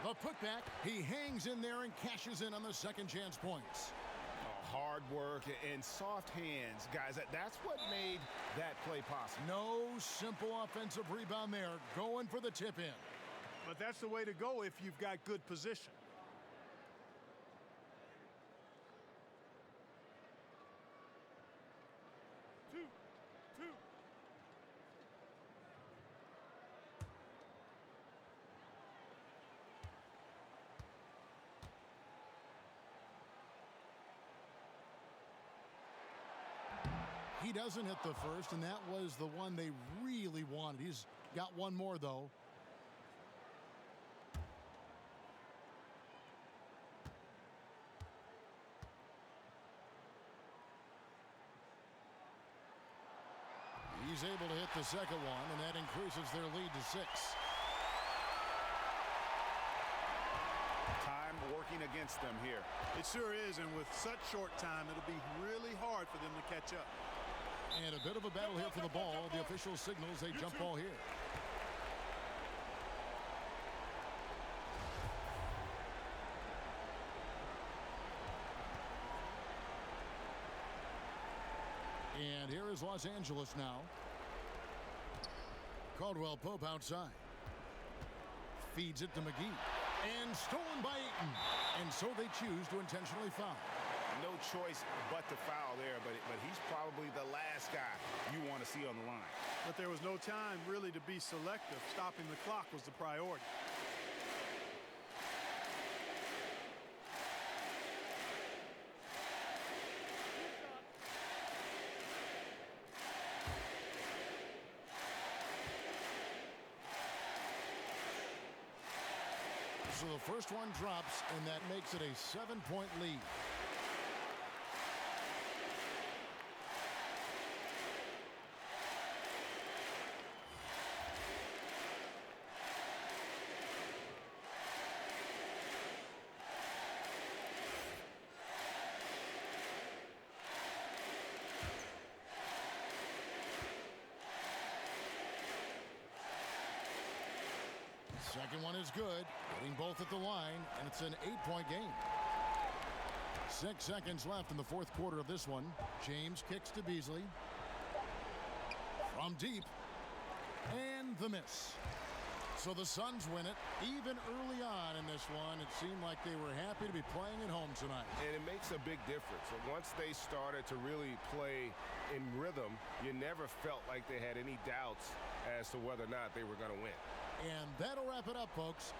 The putback. He hangs in there and cashes in on the second chance points. Hard work and soft hands. Guys, that's what made that play possible. No simple offensive rebound there. Going for the tip in. But that's the way to go if you've got good position. He doesn't hit the first, and that was the one they really wanted. He's got one more, though. He's able to hit the second one, and that increases their lead to 6. Time working against them here. It sure is, and with such short time, it'll be really hard for them to catch up. And a bit of a battle here for the ball. The official signals a jump ball here. And here is Los Angeles now. Caldwell Pope outside. Feeds it to McGee. And stolen by Ayton. And so they choose to intentionally foul. No choice but to foul there, but he's probably the last guy you want to see on the line. But there was no time really to be selective. Stopping the clock was the priority. So the first one drops, and that makes it a 7-point lead. Second one is good, hitting both at the line, and it's an 8-point game. 6 seconds left in the fourth quarter of this one. James kicks to Beasley. From deep. And the miss. So the Suns win it. Even early on in this one, it seemed like they were happy to be playing at home tonight. And it makes a big difference. Once they started to really play in rhythm, you never felt like they had any doubts as to whether or not they were going to win. And that'll wrap it up, folks.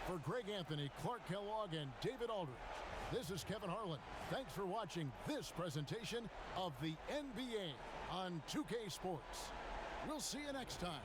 For Greg Anthony, Clark Kellogg, and David Aldridge, this is Kevin Harlan. Thanks for watching this presentation of the NBA on 2K Sports. We'll see you next time.